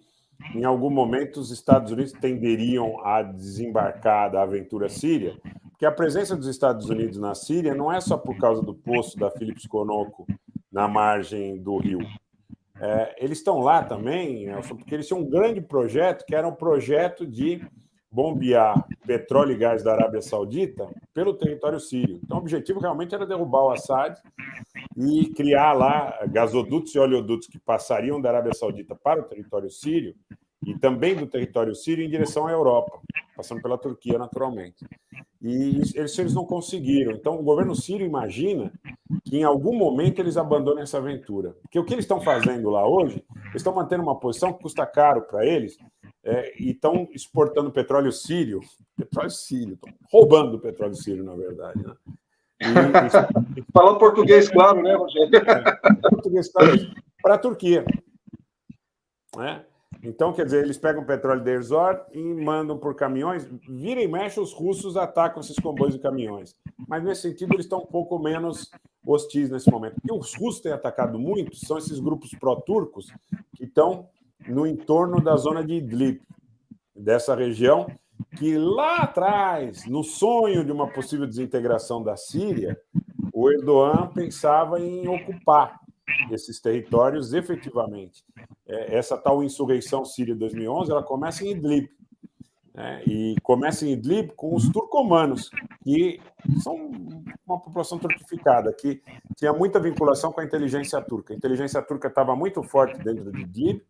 em algum momento, os Estados Unidos tenderiam a desembarcar da aventura síria, porque a presença dos Estados Unidos na Síria não é só por causa do poço da Phillips Conoco na margem do rio. Eles estão lá também, Nelson, porque eles tinham um grande projeto, que era um projeto de bombear petróleo e gás da Arábia Saudita pelo território sírio. Então, o objetivo realmente era derrubar o Assad e criar lá gasodutos e oleodutos que passariam da Arábia Saudita para o território sírio e também do território sírio em direção à Europa, passando pela Turquia, naturalmente. E eles não conseguiram. Então, o governo sírio imagina que, em algum momento, eles abandonem essa aventura. Porque o que eles estão fazendo lá hoje, eles estão mantendo uma posição que custa caro para eles, e estão exportando petróleo sírio, estão roubando petróleo sírio, na verdade, né? Falando português, claro, né, Rogério? Português, claro, para a Turquia. Né? Então, quer dizer, eles pegam petróleo da Erzor e mandam por caminhões. Vira e mexe, os russos atacam esses comboios de caminhões. Mas, nesse sentido, eles estão um pouco menos hostis nesse momento. O que os russos têm atacado muito são esses grupos pró-turcos que estão no entorno da zona de Idlib, dessa região que lá atrás, no sonho de uma possível desintegração da Síria, o Erdogan pensava em ocupar esses territórios efetivamente. Essa tal insurreição síria de 2011, ela começa em Idlib, né? E começa em Idlib com os turcomanos, que são uma população turquificada, que tinha muita vinculação com a inteligência turca. A inteligência turca estava muito forte dentro de Idlib,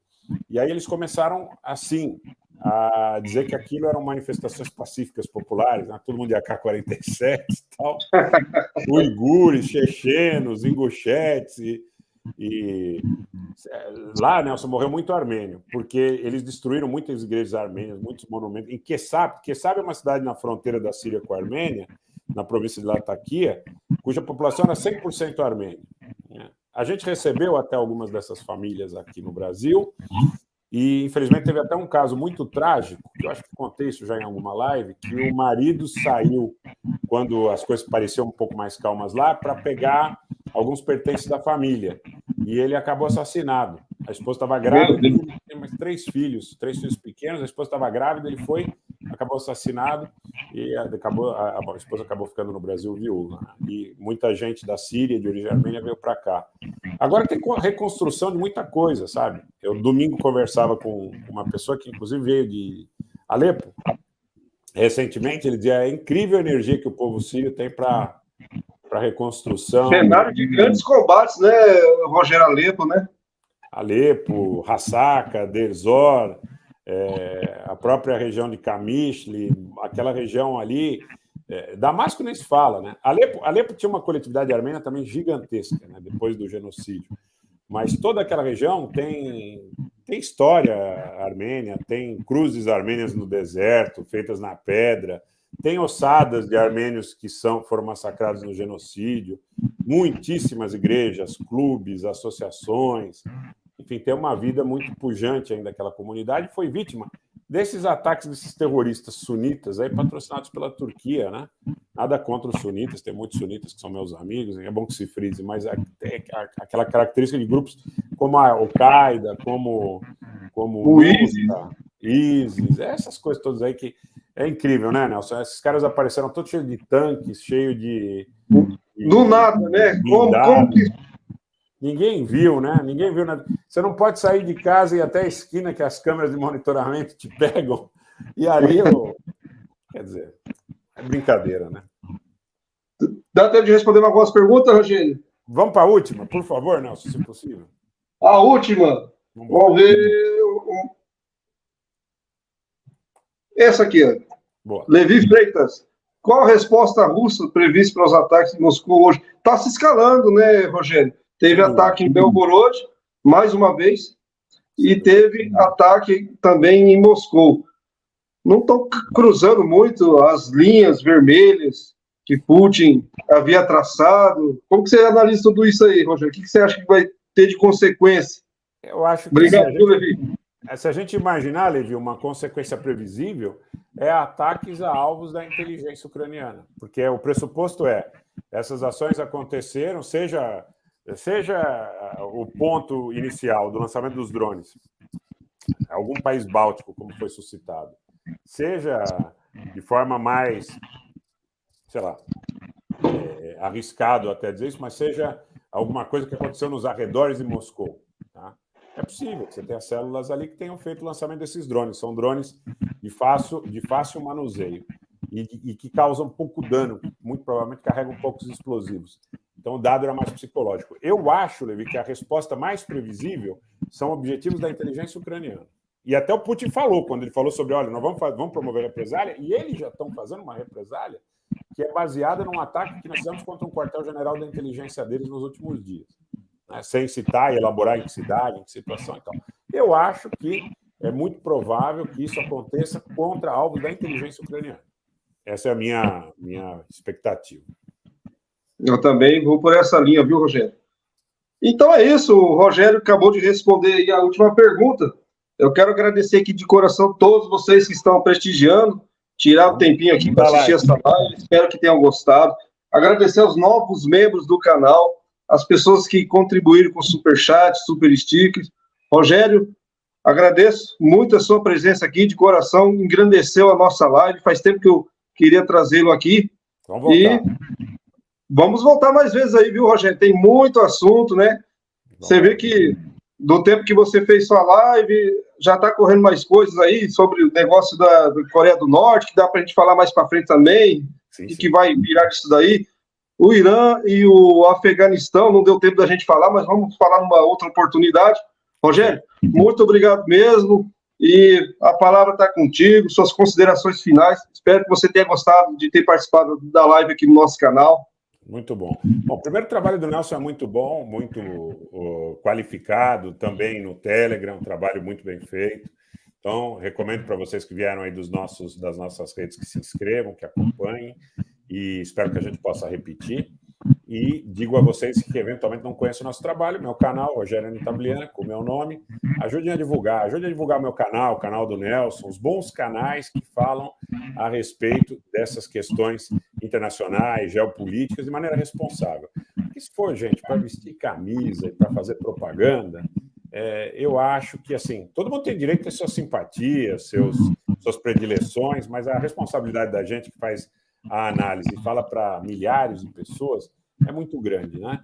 e aí eles começaram, assim, a dizer que aquilo eram manifestações pacíficas populares, né? Todo mundo de AK-47 e tal, uigures, chechenos, ingushetes, e lá, Nelson, morreu muito armênio, porque eles destruíram muitas igrejas armênias, muitos monumentos. Em Kessap é uma cidade na fronteira da Síria com a Armênia, na província de Latakia, cuja população era 100% armênia. A gente recebeu até algumas dessas famílias aqui no Brasil, e infelizmente teve até um caso muito trágico, que eu acho que contei isso já em alguma live, que o marido saiu, quando as coisas pareciam um pouco mais calmas lá, para pegar alguns pertences da família, e ele acabou assassinado. A esposa estava grávida, ele tem mais 3 filhos pequenos, a esposa estava grávida, ele acabou assassinado, e a esposa acabou ficando no Brasil viúva. E muita gente da Síria, de origem armênia, veio para cá. Agora tem reconstrução de muita coisa, sabe? Eu, domingo, conversava com uma pessoa que, inclusive, veio de Alepo. Recentemente, ele dizia: é incrível a energia que o povo sírio tem para reconstrução. Cenário de grandes combates, né, Rogério? Alepo, né? Alepo, Hasaka, Deir Zor, a própria região de Kamishli, aquela região ali. Damasco nem se fala, né? Alepo tinha uma coletividade armênia também gigantesca, né, depois do genocídio. Mas toda aquela região tem história armênia, tem cruzes armênias no deserto, feitas na pedra, tem ossadas de armênios que foram massacrados no genocídio, muitíssimas igrejas, clubes, associações, enfim, tem uma vida muito pujante ainda daquela comunidade, foi vítima desses ataques desses terroristas sunitas, aí, patrocinados pela Turquia, né? Nada contra os sunitas, tem muitos sunitas que são meus amigos, é bom que se frise, mas aquela característica de grupos como a Al-Qaeda, como o ISIS, essas coisas todas aí que é incrível, né, Nelson? Esses caras apareceram todos cheios de tanques, cheios de do nada, né? Como que... Ninguém viu, né? Ninguém viu nada. Você não pode sair de casa e ir até a esquina que as câmeras de monitoramento te pegam. E ali, quer dizer, é brincadeira, né? Dá tempo de responder algumas perguntas, Rogério? Vamos para a última, por favor, Nelson, se possível. A última. Vamos ver. Essa aqui, ó. Boa. Levi Freitas. Qual a resposta russa prevista para os ataques em Moscou hoje? Está se escalando, né, Rogério? Teve ataque em Belgorod, mais uma vez, e teve ataque também em Moscou. Não estão cruzando muito as linhas vermelhas que Putin havia traçado. Como que você analisa tudo isso aí, Rogério? O que você acha que vai ter de consequência? Eu acho que Obrigado, Levi. Se a gente imaginar, Levi, uma consequência previsível, é ataques a alvos da inteligência ucraniana, porque o pressuposto essas ações aconteceram, seja o ponto inicial do lançamento dos drones, algum país báltico, como foi suscitado, seja de forma mais, sei lá, arriscado até dizer isso, mas seja alguma coisa que aconteceu nos arredores de Moscou. Tá? É possível que você tenha células ali que tenham feito o lançamento desses drones. São drones de fácil manuseio e que causam pouco dano, muito provavelmente carregam poucos explosivos. Então, o dado era mais psicológico. Eu acho, Levi, que a resposta mais previsível são objetivos da inteligência ucraniana. E até o Putin falou, quando ele falou sobre, olha, nós vamos promover represália, e eles já estão fazendo uma represália que é baseada num ataque que nós fizemos contra um quartel-general da inteligência deles nos últimos dias, né? Sem citar e elaborar em que cidade, em que situação e tal. Eu acho que é muito provável que isso aconteça contra alvos da inteligência ucraniana. Essa é a minha expectativa. Eu também vou por essa linha, viu, Rogério? Então é isso, o Rogério acabou de responder aí a última pergunta. Eu quero agradecer aqui de coração todos vocês que estão prestigiando, tirar o tempinho aqui para assistir essa live, espero que tenham gostado. Agradecer aos novos membros do canal, as pessoas que contribuíram com superchat, super stickers. Rogério, agradeço muito a sua presença aqui, de coração, engrandeceu a nossa live, faz tempo que eu queria trazê-lo aqui. Vamos voltar. E vamos voltar mais vezes aí, viu, Rogério? Tem muito assunto, né? Você vê que do tempo que você fez sua live, já está correndo mais coisas aí sobre o negócio da Coreia do Norte, que dá para a gente falar mais para frente também, sim. Que vai virar disso daí. O Irã e o Afeganistão, não deu tempo da gente falar, mas vamos falar numa outra oportunidade. Rogério, muito obrigado mesmo, e a palavra está contigo, suas considerações finais. Espero que você tenha gostado de ter participado da live aqui no nosso canal. Muito bom. Bom, o primeiro trabalho do Nelson é muito bom, muito qualificado, também no Telegram, um trabalho muito bem feito. Então, recomendo para vocês que vieram aí das nossas redes que se inscrevam, que acompanhem, e espero que a gente possa repetir. E digo a vocês que eventualmente não conhecem o nosso trabalho, meu canal, Rogério Anitablian, com o meu nome, ajudem a divulgar o meu canal, o canal do Nelson, os bons canais que falam a respeito dessas questões internacionais, geopolíticas, de maneira responsável. Porque se for, gente, para vestir camisa e para fazer propaganda, eu acho que, assim, todo mundo tem direito a ter suas simpatias, suas predileções, mas a responsabilidade da gente que faz a análise e fala para milhares de pessoas é muito grande, né?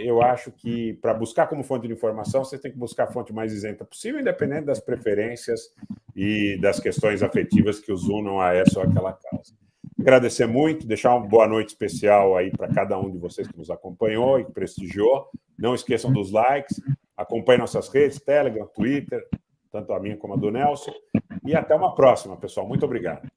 Eu acho que para buscar como fonte de informação, você tem que buscar a fonte mais isenta possível, independente das preferências e das questões afetivas que os unam a essa ou aquela causa. Agradecer muito, deixar uma boa noite especial aí para cada um de vocês que nos acompanhou e que prestigiou. Não esqueçam dos likes, acompanhem nossas redes, Telegram, Twitter, tanto a minha como a do Nelson. E até uma próxima, pessoal. Muito obrigado.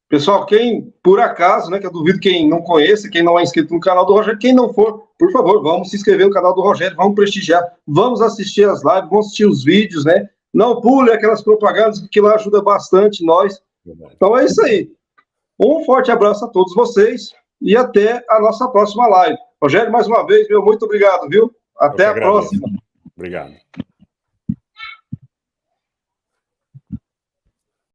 Pessoal, quem, por acaso, né, que eu duvido quem não conheça, quem não é inscrito no canal do Rogério, quem não for, por favor, vamos se inscrever no canal do Rogério, vamos prestigiar, vamos assistir as lives, vamos assistir os vídeos, né? Não pule aquelas propagandas, porque lá ajuda bastante nós. Então é isso aí. Um forte abraço a todos vocês e até a nossa próxima live. Rogério, mais uma vez, meu muito obrigado, viu? Até a próxima. Obrigado.